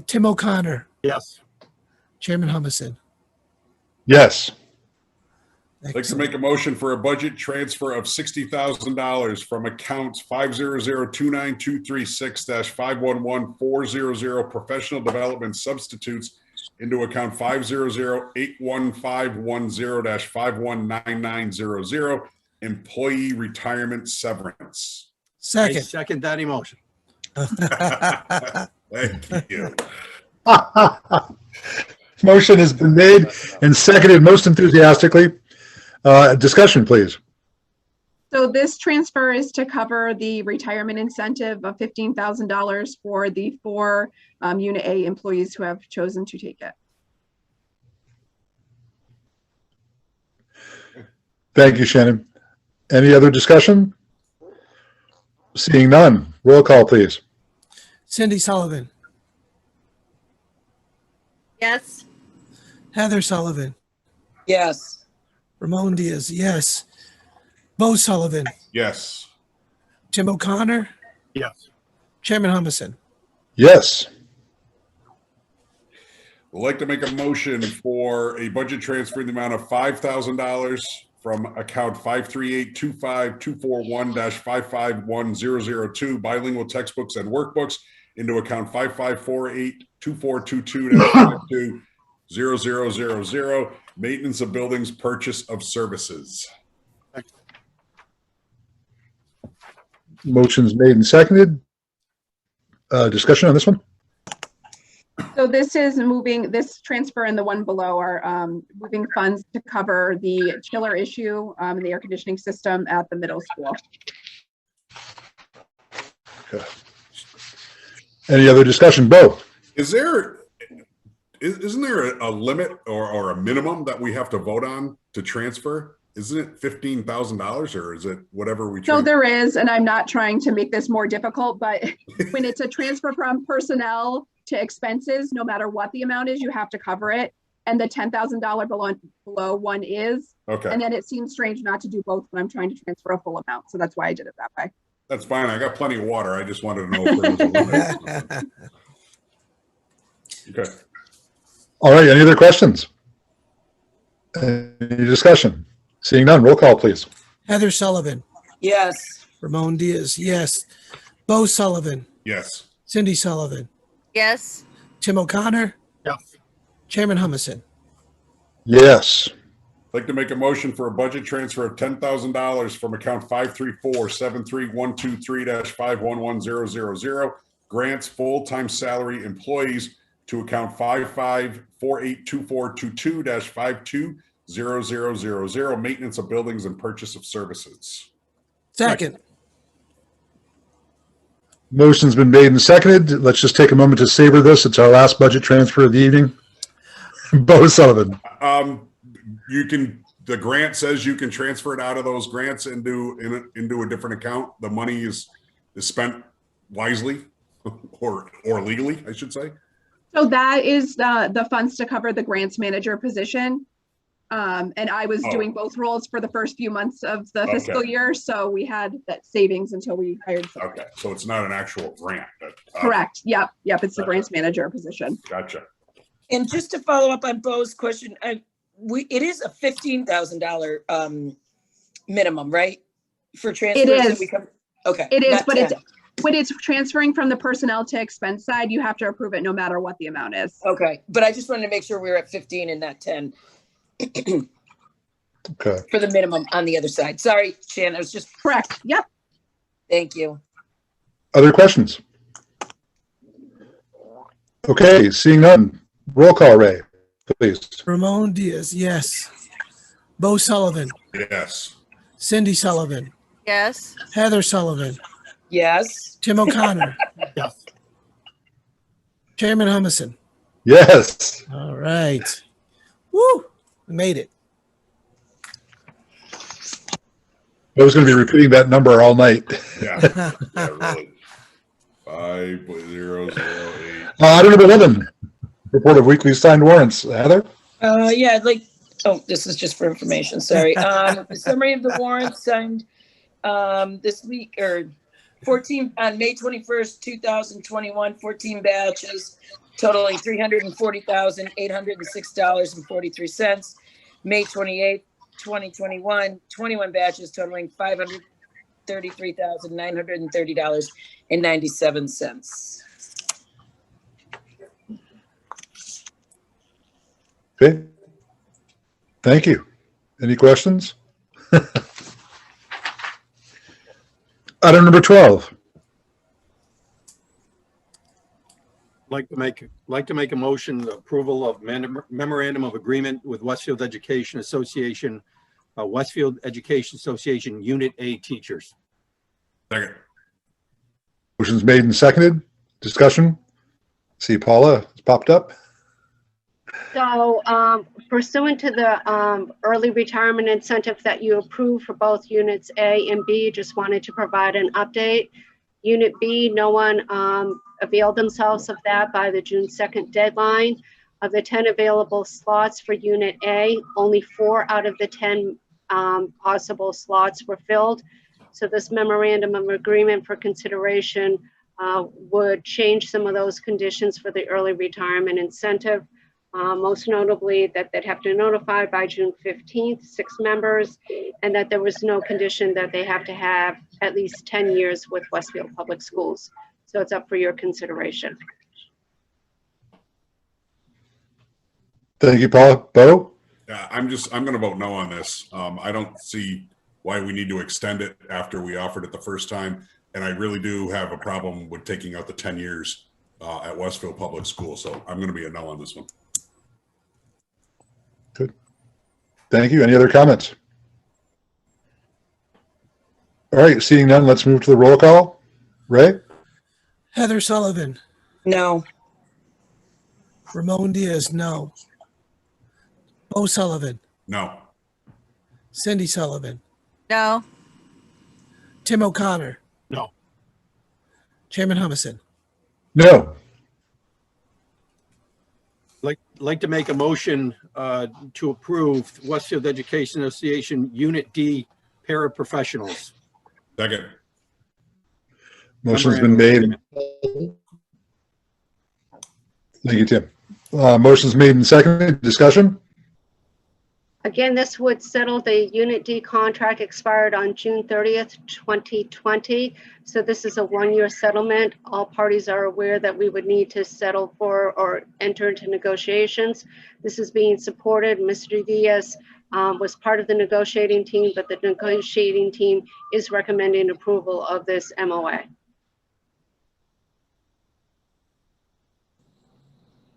Tim O'Connor,
Yes.
Chairman Humison.
Yes.
I'd like to make a motion for a budget transfer of $60,000 from accounts 500-29236-511400 professional development substitutes into account 500-81510-519900, employee retirement severance.
I
Second.
second that emotion.
Thank you.
Motion has been made and seconded most enthusiastically. Discussion, please.
So this transfer is to cover the retirement incentive of $15,000 for the 4 Unit A employees who have chosen to take it.
Thank you, Shannon. Any other discussion? Seeing none. Roll call, please.
Cindy Sullivan,
Yes.
Heather Sullivan,
Yes.
Ramon Diaz, yes. Bo Sullivan,
Yes.
Tim O'Connor,
Yes.
Chairman Humison.
Yes.
Would like to make a motion for a budget transfer in the amount of $5,000 from account 538-25241-551002 bilingual textbooks and workbooks into account 5548-2422-520000 maintenance of buildings, purchase of services.
Motion's made and seconded. Discussion on this one?
So this is this transfer and the one below are moving funds to cover the chiller issue in the air conditioning system at the middle school.
Okay. Any other discussion? Bo?
Isn't there a limit or a minimum that we have to vote on to transfer? Isn't it $15,000 or is it whatever we?
So there is, and I'm not trying to make this more difficult, but when it's a transfer from personnel to expenses, no matter what the amount is, you have to cover it. And the $10,000 below one is.
Okay.
And then it seems strange not to do both when I'm trying to transfer a full amount. So that's why I did it that way.
That's fine. I got plenty of water. I just wanted to know if there was a limit. Okay.
All right. Any other questions? Any discussion? Seeing none. Roll call, please.
Heather Sullivan,
Yes.
Ramon Diaz, yes. Bo Sullivan,
Yes.
Cindy Sullivan,
Yes.
Tim O'Connor,
Yes.
Chairman Humison.
Yes.
I'd like to make a motion for a budget transfer of $10,000 from account 534-73123-511000 grants full-time salary employees to account 5548-2422-520000 maintenance of buildings and purchase of services.
Second.
Motion's been made and seconded. Let's just take a moment to savor this. It's our last budget transfer of the evening. Bo Sullivan.
The grant says you can transfer it out of those grants into a different account. The money is spent wisely or legally, I should say.
So that is the funds to cover the grants manager position. And I was doing both roles for the first few months of the fiscal year. So we had that savings until we hired someone.
Okay, so it's not an actual grant.
Correct. Yep. It's the grants manager position.
Gotcha.
And just to follow up on Bo's question, it is a $15,000 minimum, right? For transfers.
It is.
Okay.
It is,
not
but
10.
it's when it's transferring from the personnel to expense side, you have to approve it no matter what the amount is.
Okay, but I just wanted to make sure we were at 15 and not 10.
Okay.
For the minimum on the other side. Sorry, Shannon, I was just.
Correct. Yep.
Thank you.
Other questions? Okay, seeing none. Roll call, Ray, please.
Ramon Diaz, yes. Bo Sullivan,
Yes.
Cindy Sullivan,
Yes.
Heather Sullivan,
Yes.
Tim O'Connor,
Yes.
Chairman Humison.
Yes.
All right. Woo, we made it.
I was going to be repeating that number all night.
Yeah. Really. 5008.
Item number 11, report of weekly signed warrants. Heather?
This is just for information, sorry. Summary of the warrants signed this week, or 14, on May 21st, 2021, 14 batches totaling $340,806.43. May 28th, 2021, 21 batches totaling $533,930.97.
Okay. Thank you. Any questions? Item number 12.
Like to make a motion approval of memorandum of agreement with Westfield Education Association, Westfield Education Association Unit A teachers.
Second.
Motion's made and seconded. Discussion. See, Paula has popped up.
So pursuant to the early retirement incentive that you approved for both units A and B, just wanted to provide an update. Unit B, no one availed themselves of that by the June 2nd deadline. Of the 10 available slots for Unit A, only 4 out of the 10 possible slots were filled. So this memorandum of agreement for consideration would change some of those conditions for the early retirement incentive. Most notably that they'd have to notify by June 15th, 6 members, and that there was no condition that they have to have at least 10 years with Westfield Public Schools. So it's up for your consideration.
Thank you, Paula. Bo?
Yeah, I'm going to vote no on this. I don't see why we need to extend it after we offered it the first time. And I really do have a problem with taking out the 10 years at Westfield Public Schools. So I'm going to be a no on this one.
Good. Thank you. Any other comments? All right, seeing none, let's move to the roll call. Ray?
Heather Sullivan,
No.
Ramon Diaz, no. Bo Sullivan,
No.
Cindy Sullivan,
No.
Tim O'Connor,
No.
Chairman Humison.
No.
Like to make a motion to approve Westfield Education Association Unit D paraprofessionals.
Second.
Motion's been made. Thank you, Tim. Motion's made and seconded. Discussion?
Again, this would settle the Unit D contract expired on June 30th, 2020. So this is a one-year settlement. All parties are aware that we would need to settle for or enter into negotiations. This is being supported. Mr. Diaz was part of the negotiating team, but the negotiating team is recommending approval of this MOA.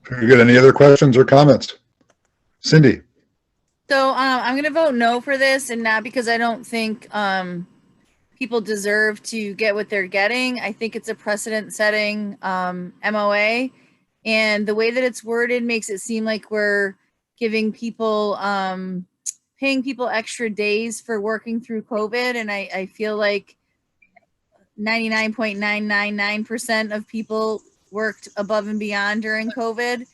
Very good. Any other questions or comments? Cindy?
So I'm going to vote no for this, and not because I don't think people deserve to get what they're getting. I think it's a precedent-setting MOA, and the way that it's worded makes it seem like we're giving people, paying people extra days for working through COVID, and I feel like 99.999% of people worked above and beyond during COVID.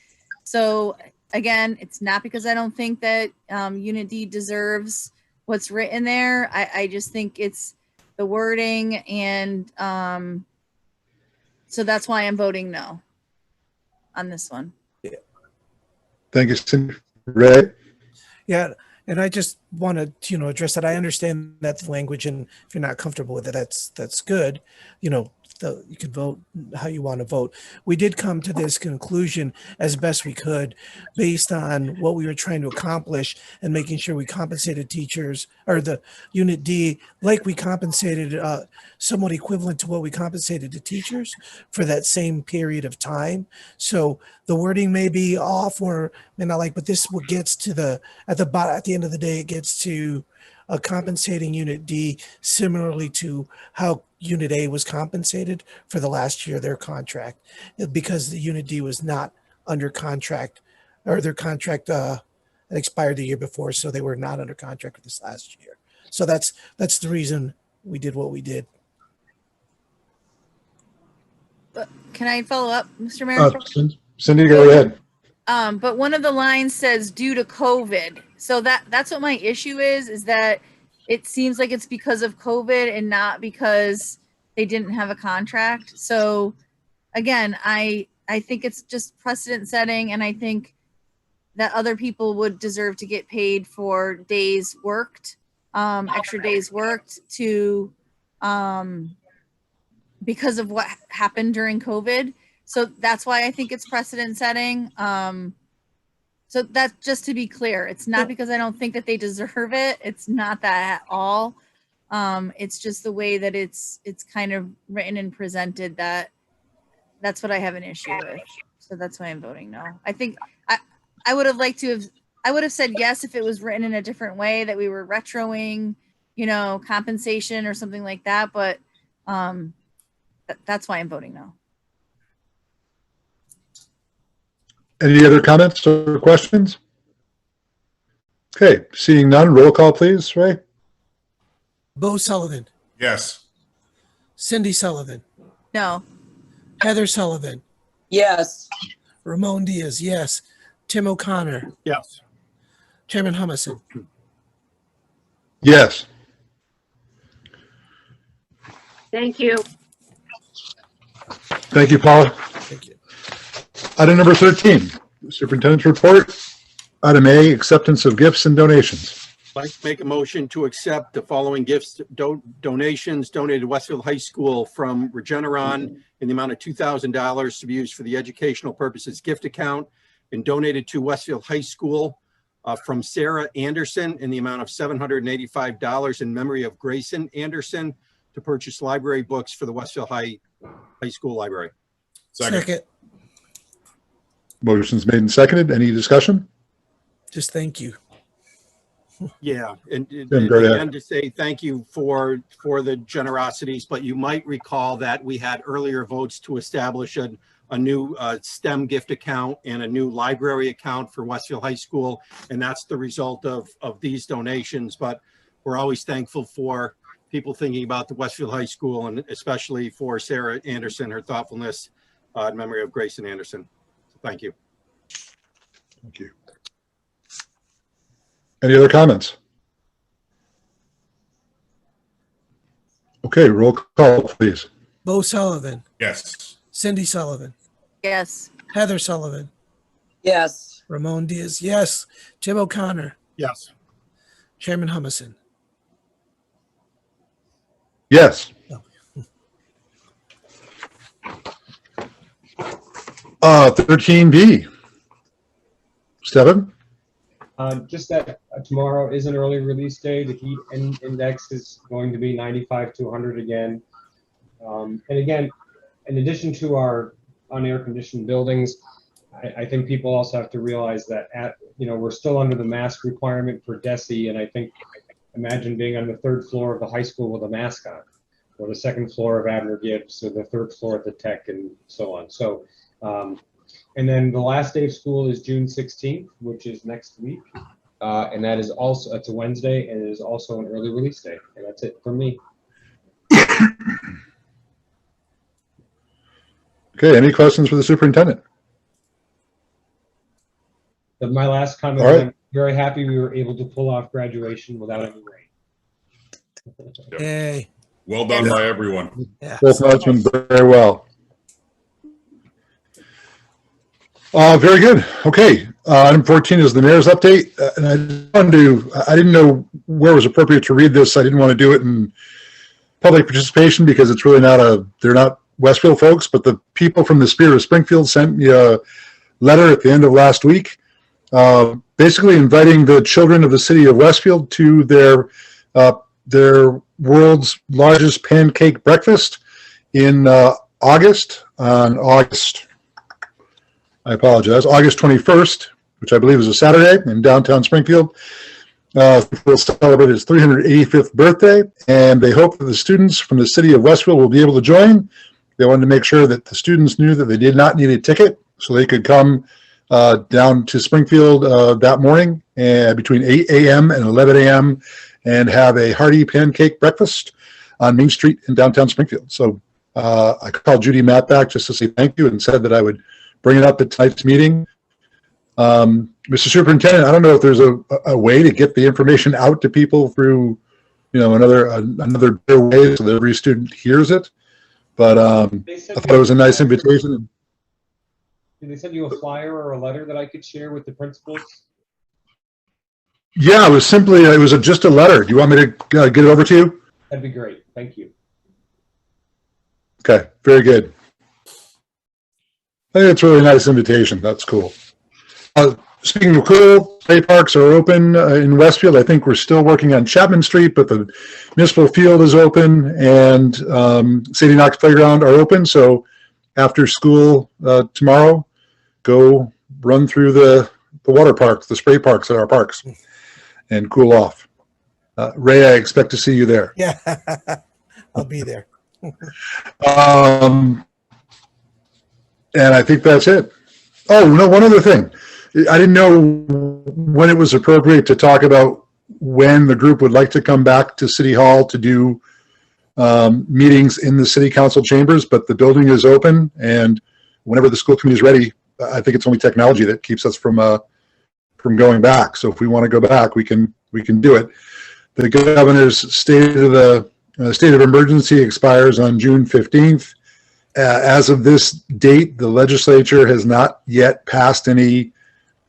So again, it's not because I don't think that Unit D deserves what's written there. I just think it's the wording, and so that's why I'm voting no on this one.
Thank you, Cindy. Ray?
Yeah, and I just want to, address that. I understand that the language, and if you're not comfortable with it, that's good. You can vote how you want to vote. We did come to this conclusion as best we could based on what we were trying to accomplish and making sure we compensated teachers, or the Unit D, like we compensated somewhat equivalent to what we compensated to teachers for that same period of time. So the wording may be off or may not like, but this what gets to at the end of the day, it gets to compensating Unit D similarly to how Unit A was compensated for the last year of their contract, because the Unit D was not under contract, or their contract expired the year before, so they were not under contract for this last year. So that's the reason we did what we did.
But can I follow up, Mr. Mayor?
Cindy, go ahead.
But one of the lines says due to COVID. So that's what my issue is that it seems like it's because of COVID and not because they didn't have a contract. So again, I think it's just precedent setting, and I think that other people would deserve to get paid for days worked, extra days worked because of what happened during COVID. So that's why I think it's precedent setting. So that's just to be clear. It's not because I don't think that they deserve it. It's not that at all. It's just the way that it's kind of written and presented that's what I have an issue with. So that's why I'm voting no. I think I would have liked to have, I would have said yes if it was written in a different way, that we were retroing, compensation or something like that. But that's why I'm voting no.
Any other comments or questions? Okay, seeing none, roll call, please, Ray.
Bo Sullivan,
Yes.
Cindy Sullivan,
No.
Heather Sullivan,
Yes.
Ramon Diaz, yes. Tim O'Connor,
Yes.
Chairman Humison.
Yes.
Thank you.
Thank you, Paula.
Thank you.
Item number 13, Superintendent's report. Item A, acceptance of gifts and donations.
I'd like to make a motion to accept the following gifts, donations donated to Westfield High School from Regeneron in the amount of $2,000 to be used for the educational purposes gift account, and donated to Westfield High School from Sarah Anderson in the amount of $785 in memory of Grayson Anderson to purchase library books for the Westfield High School Library.
Second.
Motion's made and seconded. Any discussion?
Just thank you.
Yeah, and
go ahead.
again, to say thank you for the generosities, but you might recall that we had earlier votes to establish a new STEM gift account and a new library account for Westfield High School, and that's the result of these donations. But we're always thankful for people thinking about the Westfield High School, and especially for Sarah Anderson, her thoughtfulness in memory of Grayson Anderson. So thank you.
Thank you. Any other comments? Okay, roll call, please.
Bo Sullivan,
Yes.
Cindy Sullivan,
Yes.
Heather Sullivan,
Yes.
Ramon Diaz, yes. Tim O'Connor,
Yes.
Chairman Humison.
Yes. 13B. Steven?
Just that tomorrow is an early release day. The heat index is going to be 95 to 100 again. And again, in addition to our unair conditioned buildings, I think people also have to realize that we're still under the mask requirement for DESE, and I think imagine being on the third floor of the high school with a mask on, or the second floor of Abner Gibbs, or the third floor at the Tech, and so on. So, and then the last day of school is June 16th, which is next week, and that is also, it's a Wednesday, and it is also an early release day, and that's it for me.
Okay, any questions for the superintendent?
But my last comment,
All right.
I'm very happy we were able to pull off graduation without any rain.
Yay.
Well done by everyone.
Yeah.
Both sides went very well. Very good. Okay. Item 14 is the mayor's update. And I didn't know where it was appropriate to read this. I didn't want to do it in public participation because it's really they're not Westfield folks, but the people from the Spirit of Springfield sent me a letter at the end of last week, basically inviting the children of the city of Westfield to their world's largest pancake breakfast in August, August 21st, which I believe is a Saturday in downtown Springfield. We'll celebrate his 385th birthday, and they hope that the students from the city of Westfield will be able to join. They wanted to make sure that the students knew that they did not need a ticket, so they could come down to Springfield that morning between 8 a.m. and 11 a.m. and have a hearty pancake breakfast on Main Street in downtown Springfield. So I called Judy Matt back just to say thank you and said that I would bring it up at tonight's meeting. Mr. Superintendent, I don't know if there's a way to get the information out to people through, another better way so that every student hears it. But I thought it was a nice invitation.
Did they send you a flyer or a letter that I could share with the principals?
Yeah, it was just a letter. Do you want me to get it over to you?
That'd be great. Thank you.
Okay, very good. I think it's a really nice invitation. That's cool. speaking of cool, play parks are open in Westfield. I think we're still working on Chapman Street, but the municipal field is open and Sadie Knox Playground are open. So after school tomorrow, go run through the water parks, the spray parks at our parks, and cool off. Ray, I expect to see you there.
Yeah, I'll be there.
And I think that's it. Oh, no, one other thing. I didn't know when it was appropriate to talk about when the group would like to come back to City Hall to do meetings in the City Council chambers, but the building is open, and whenever the school committee is ready, I think it's only technology that keeps us from going back. So if we want to go back, we can do it. The governor's state of emergency expires on June 15th. As of this date, the legislature has not yet passed any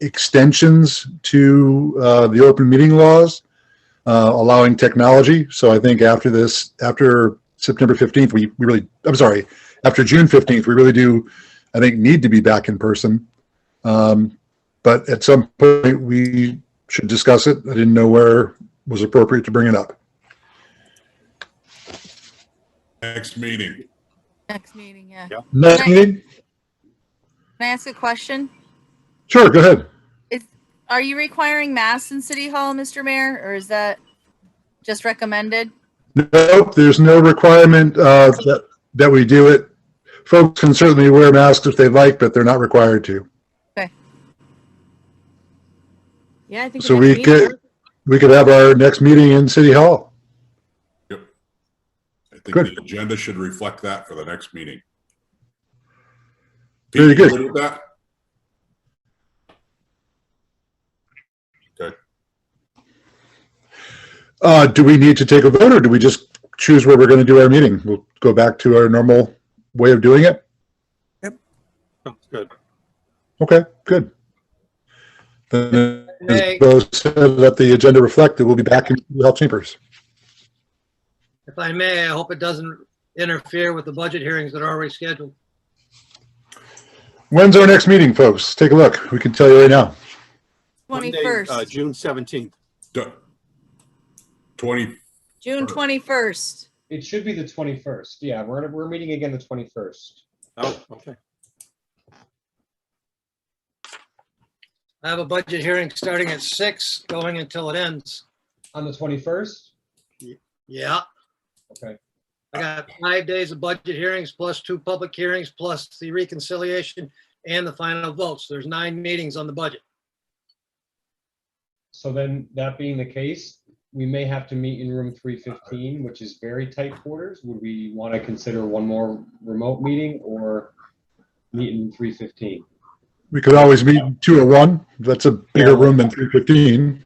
extensions to the open meeting laws allowing technology. So I think after September 15th, after June 15th, we really do, I think, need to be back in person. But at some point we should discuss it. I didn't know where was appropriate to bring it up.
Next meeting.
Next meeting, yeah.
Yep.
Next meeting?
Can I ask a question?
Sure, go ahead.
Are you requiring masks in City Hall, Mr. Mayor, or is that just recommended?
Nope, there's no requirement that we do it. Folks can certainly wear masks if they like, but they're not required to.
Okay. Yeah, I think
So
the next
we could have our next meeting in City Hall.
Yep. I think
Good.
the agenda should reflect that for the next meeting.
Very
Pete, you
good.
with that? Okay.
Do we need to take a vote, or do we just choose where we're going to do our meeting? We'll go back to our normal way of doing it.
Sounds good.
Okay, good. Then,
Hey.
as Bo said, let the agenda reflect that we'll be back in the health chambers.
If I may, I hope it doesn't interfere with the budget hearings that are already scheduled.
When's our next meeting, folks? Take a look. We can tell you right now.
Monday,
21st.
June 17th.
20,
June 21st.
It should be the 21st. Yeah, we're meeting again the 21st.
Oh, okay.
I have a budget hearing starting at 6, going until it ends.
On the 21st?
Yeah,
Okay.
I got 5 days of budget hearings plus 2 public hearings plus the reconciliation and the final votes. There's 9 meetings on the budget.
So then, that being the case, we may have to meet in room 315, which is very tight quarters. Would we want to consider one more remote meeting or meet in 315?
We could always meet in 201. That's a bigger room than 315.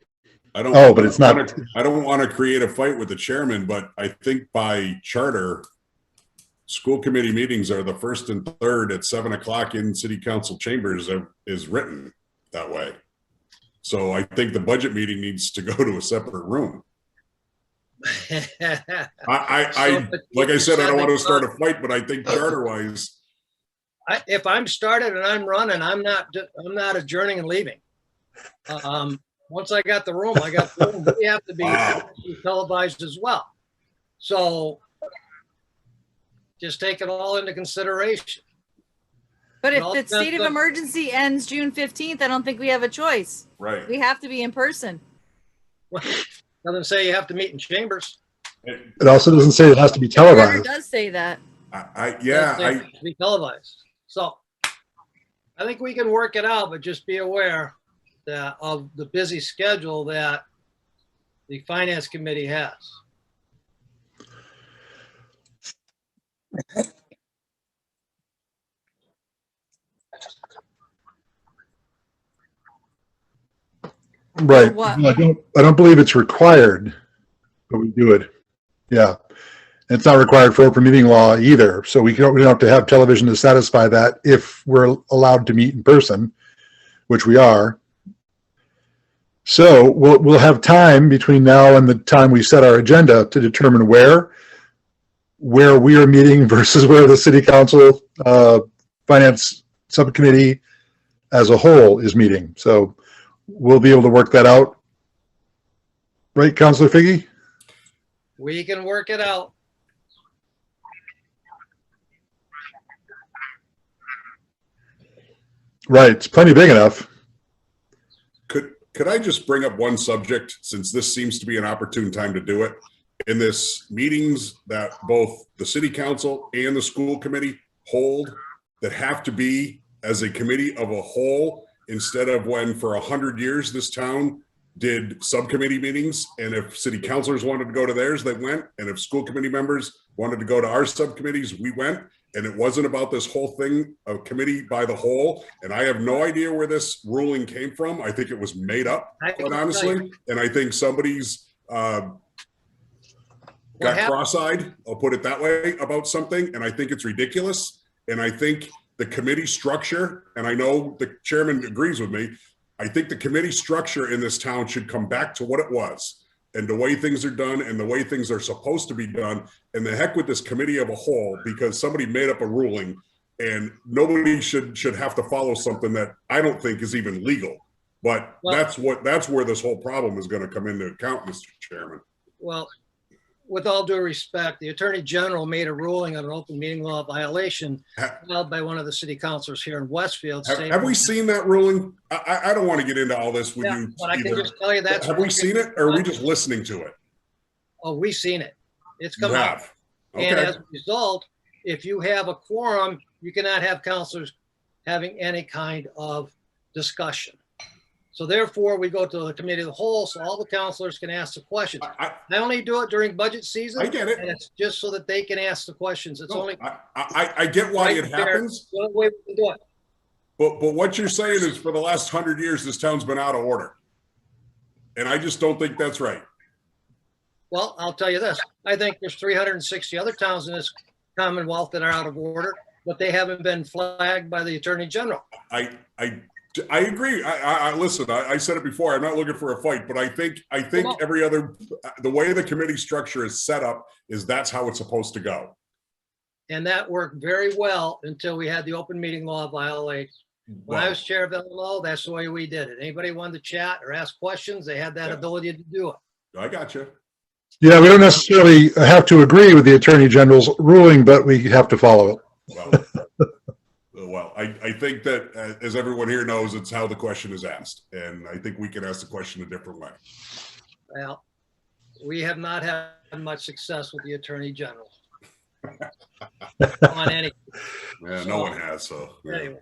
I don't.
Oh, but it's not.
I don't want to create a fight with the chairman, but I think by charter, school committee meetings are the first and third at 7 o'clock in city council chambers is written that way. So I think the budget meeting needs to go to a separate room. I like I said, I don't want to start a fight, but I think charter wise.
If I'm started and I'm running, I'm not adjourning and leaving. Once I got the room, I got the room. We have to be televised as well. So just take it all into consideration.
But if
Well,
the state of
that's-
emergency ends June 15th, I don't think we have a choice.
Right.
We have to be in person.
Doesn't say you have to meet in chambers.
It also doesn't say it has to be
Charter
televised.
does say that.
Yeah,
Doesn't say it has to be televised. So I think we can work it out, but just be aware that of the busy schedule that the finance committee has.
Right.
what?
I don't believe it's required, but we do it. Yeah. It's not required for open meeting law either. So we don't have to have television to satisfy that if we're allowed to meet in person, which we are. So we'll have time between now and the time we set our agenda to determine where we are meeting versus where the city council finance subcommittee as a whole is meeting. So we'll be able to work that out. Right, Councilor Figge?
We can work it out.
Right, it's plenty big enough.
Could I just bring up one subject, since this seems to be an opportune time to do it? In this meetings that both the city council and the school committee hold, that have to be as a committee of a whole, instead of when for 100 years this town did subcommittee meetings, and if city councilors wanted to go to theirs, they went, and if school committee members wanted to go to our subcommittees, we went. And it wasn't about this whole thing, a committee by the whole. And I have no idea where this ruling came from. I think it was made up, quite honestly. And I think somebody's got cross-eyed, I'll put it that way, about something. And I think it's ridiculous. And I think the committee structure, and I know the chairman agrees with me, I think the committee structure in this town should come back to what it was, and the way things are done and the way things are supposed to be done. And the heck with this committee of a whole, because somebody made up a ruling, and nobody should have to follow something that I don't think is even legal. But that's where this whole problem is going to come into account, Mr. Chairman.
Well, with all due respect, the Attorney General made a ruling on an open meeting law violation filed by one of the city councilors here in Westfield.
Have we seen that ruling? I don't want to get into all this with you.
But I can just tell you that.
Have we seen it, or are we just listening to it?
Oh, we've seen it. It's come out.
Okay.
And as a result, if you have a quorum, you cannot have councilors having any kind of discussion. So therefore, we go to the committee of the whole, so all the councilors can ask the questions. I only do it during budget season.
I get it.
And it's just so that they can ask the questions. It's only.
I get why it happens.
The only way we can do it.
But what you're saying is, for the last 100 years, this town's been out of order. And I just don't think that's right.
Well, I'll tell you this. I think there's 360 other towns in this Commonwealth that are out of order, but they haven't been flagged by the Attorney General.
I agree. Listen, I said it before, I'm not looking for a fight, but I think every other, the way the committee structure is set up is that's how it's supposed to go. And
that worked very well until we had the open meeting law violate. When I was chair of LLO, that's the way we did it. Anybody wanted to chat or ask questions, they had that ability to do it.
I got you.
Yeah, we don't necessarily have to agree with the Attorney General's ruling, but we have to follow it.
Well, I think that, as everyone here knows, it's how the question is asked. And I think we can ask the question a different way.
Well, we have not had much success with the Attorney General. On any.
Yeah, no one has, so. Yeah.
Anyway,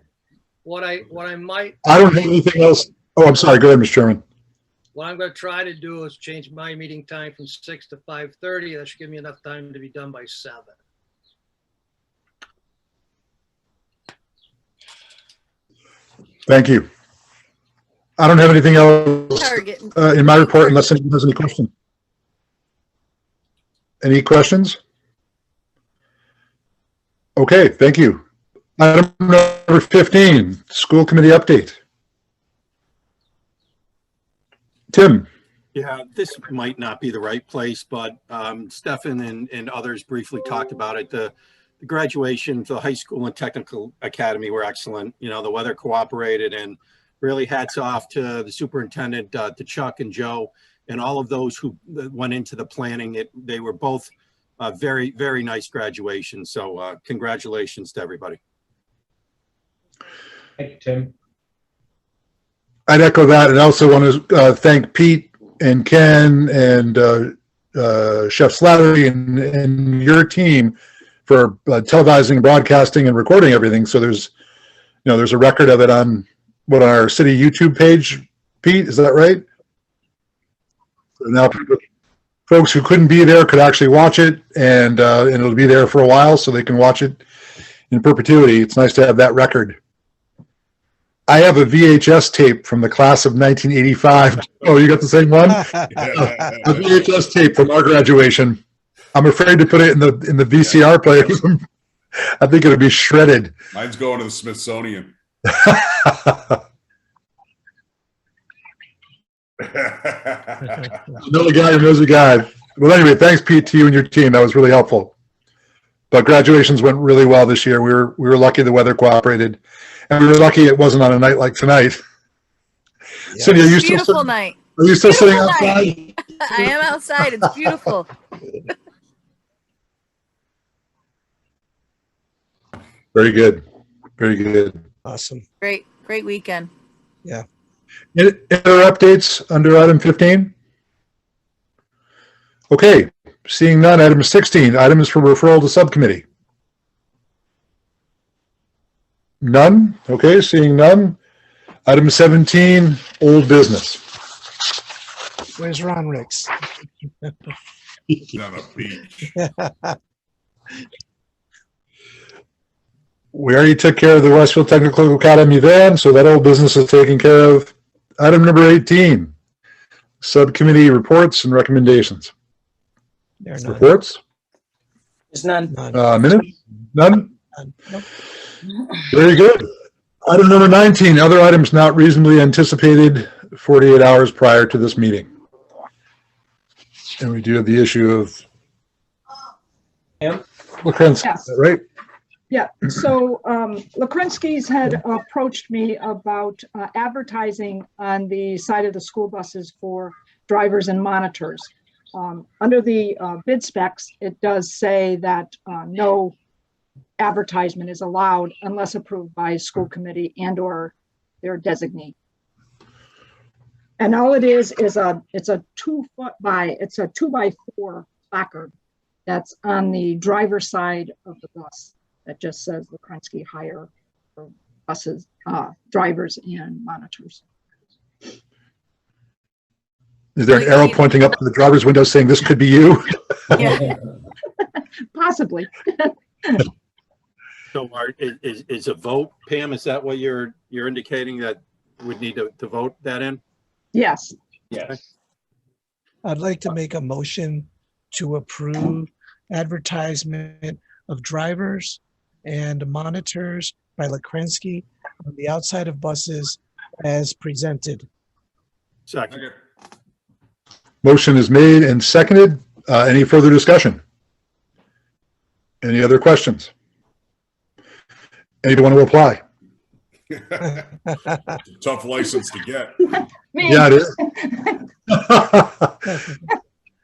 what I might.
I don't have anything else. Oh, I'm sorry. Go ahead, Mr. Chairman.
What I'm going to try to do is change my meeting time from 6 to 5:30. That should give me enough time to be done by 7.
Thank you. I don't have anything else in my report unless anyone has any questions. Any questions? Okay, thank you. Item number 15, school committee update. Tim.
Yeah, this might not be the right place, but Stefan and others briefly talked about it. The graduation to the high school and technical academy were excellent. You know, the weather cooperated, and really hats off to the superintendent, to Chuck and Joe, and all of those who went into the planning. They were both very, very nice graduations. So congratulations to everybody.
Thank you, Tim.
I'd echo that, and I also want to thank Pete and Ken and Chef Slattery and your team for televising, broadcasting, and recording everything. So there's a record of it on our city YouTube page. Pete, is that right? So now folks who couldn't be there could actually watch it, and it'll be there for a while, so they can watch it in perpetuity. It's nice to have that record. I have a VHS tape from the class of 1985. Oh, you got the same one? A VHS tape from our graduation. I'm afraid to put it in the VCR player. I think it'll be shredded.
Mine's going to the Smithsonian.
Know a guy who knows a guy. Well, anyway, thanks, Pete, to you and your team. That was really helpful. But graduations went really well this year. We were lucky the weather cooperated, and we were lucky it wasn't on a night like tonight. Cindy, are you still
Beautiful
sitting,
night.
are you still sitting
Beautiful
outside?
night. I am outside. It's beautiful.
Very good. Very good.
Awesome.
Great weekend.
Any other updates under item 15? Okay, seeing none. Item 16, items for referral to subcommittee. None? Okay, seeing none. Item 17, old business.
Where's Ron Ricks?
On a beach.
We already took care of the Westfield Technical Academy van, so that old business is taken care of. Item number 18, subcommittee reports and recommendations.
There are none.
Reports?
There's none.
None.
Minutes? None?
None. Nope.
Very good. Item number 19, other items not reasonably anticipated 48 hours prior to this meeting. And we do have the issue of
Pam?
Lacrence,
Yes.
right?
Yeah, so Lacrensky's had approached me about advertising on the side of the school buses for drivers and monitors. Under the bid specs, it does say that no advertisement is allowed unless approved by school committee and or their designee. And all it is it's a 2x4 placard that's on the driver's side of the bus that just says Lacrensky hire for buses, drivers and monitors.
Is there an arrow pointing up to the driver's window saying this could be you?
Yeah.
Possibly.
So is a vote, Pam, is that what you're indicating that we'd need to vote that in?
Yes.
Yes.
I'd like to make a motion to approve advertisement of drivers and monitors by Lacrensky on the outside of buses as presented.
Second.
Okay.
Motion is made and seconded. Any further discussion? Any other questions? Anyone want to apply?
Tough license to get.
Me.
Yeah, it is.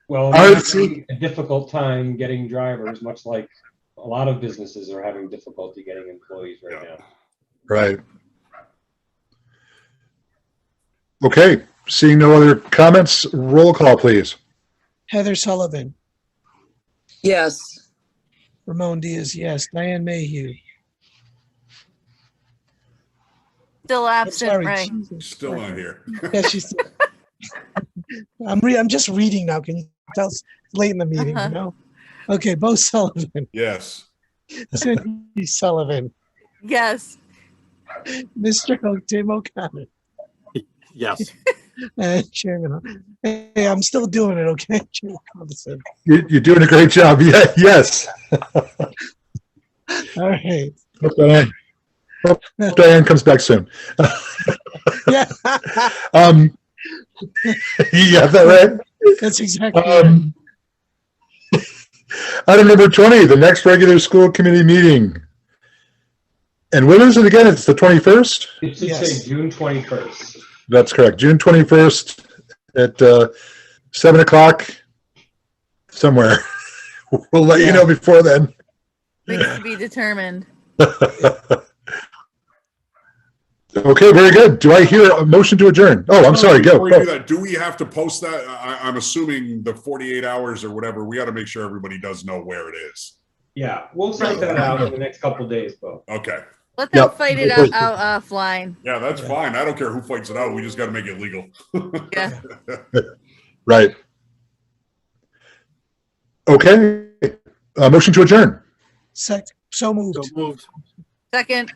Well,
All
we're
right, so-
having a difficult time getting drivers, much like a lot of businesses are having difficulty getting employees right now.
Right. Okay, seeing no other comments, roll call, please.
Heather Sullivan,
Yes.
Ramon Diaz, yes. Diane Mayhew.
Still absent,
Sorry,
right?
Jesus
Still
Christ.
on here.
Yeah, she's. I'm just reading now. Can you tell? It's late in the meeting,
Uh-huh.
you know. Okay, Bo Sullivan,
Yes.
Cindy Sullivan,
Yes.
Mr. Tim O'Connor,
Yes.
and Chairman. Hey, I'm still doing it. Okay, Chairman Robinson.
You're doing a great job. Yeah, yes.
All right.
Hope Diane comes back soon.
Yeah,
You have that right?
that's exactly right.
Item number 20, the next regular school committee meeting. And when is it again? It's the 21st?
It should
Yes.
say June 21st.
That's correct. June 21st at 7 o'clock somewhere. We'll let you know before then.
Things to be determined.
Okay, very good. Do I hear a motion to adjourn? Oh, I'm sorry. Go.
Before we do
go.
that, do we have to post that? I'm assuming the 48 hours or whatever, we got to make sure everybody does know where it is.
Yeah, we'll sort that out in the next couple of days, Bo.
Okay.
Let them
Yep.
fight it out offline.
Yeah, that's fine. I don't care who fights it out. We just got to make it legal.
Yeah.
Right. Okay. Motion to adjourn.
So
So
moved.
moved.
Second.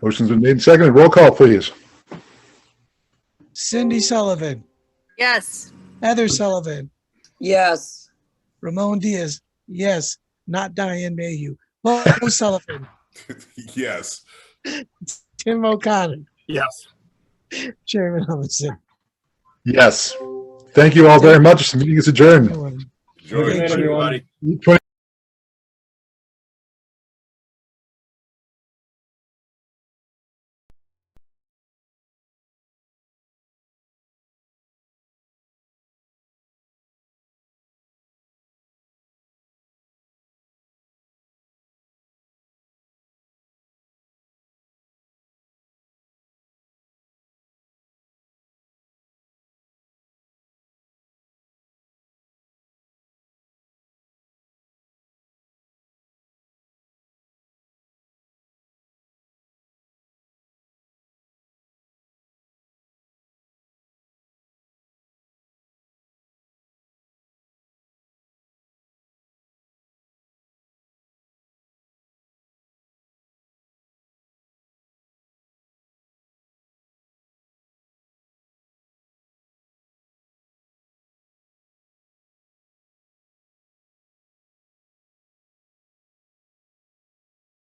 Motion's been made and seconded. Roll call, please.
Cindy Sullivan,
Yes.
Heather Sullivan,
Yes.
Ramon Diaz, yes. Not Diane Mayhew. Bo Sullivan,
Yes.
Tim O'Connor,
Yes.
Chairman Robinson.
Yes. Thank you all very much. The meeting is adjourned.
Enjoy.
Good night, everyone.
Everybody.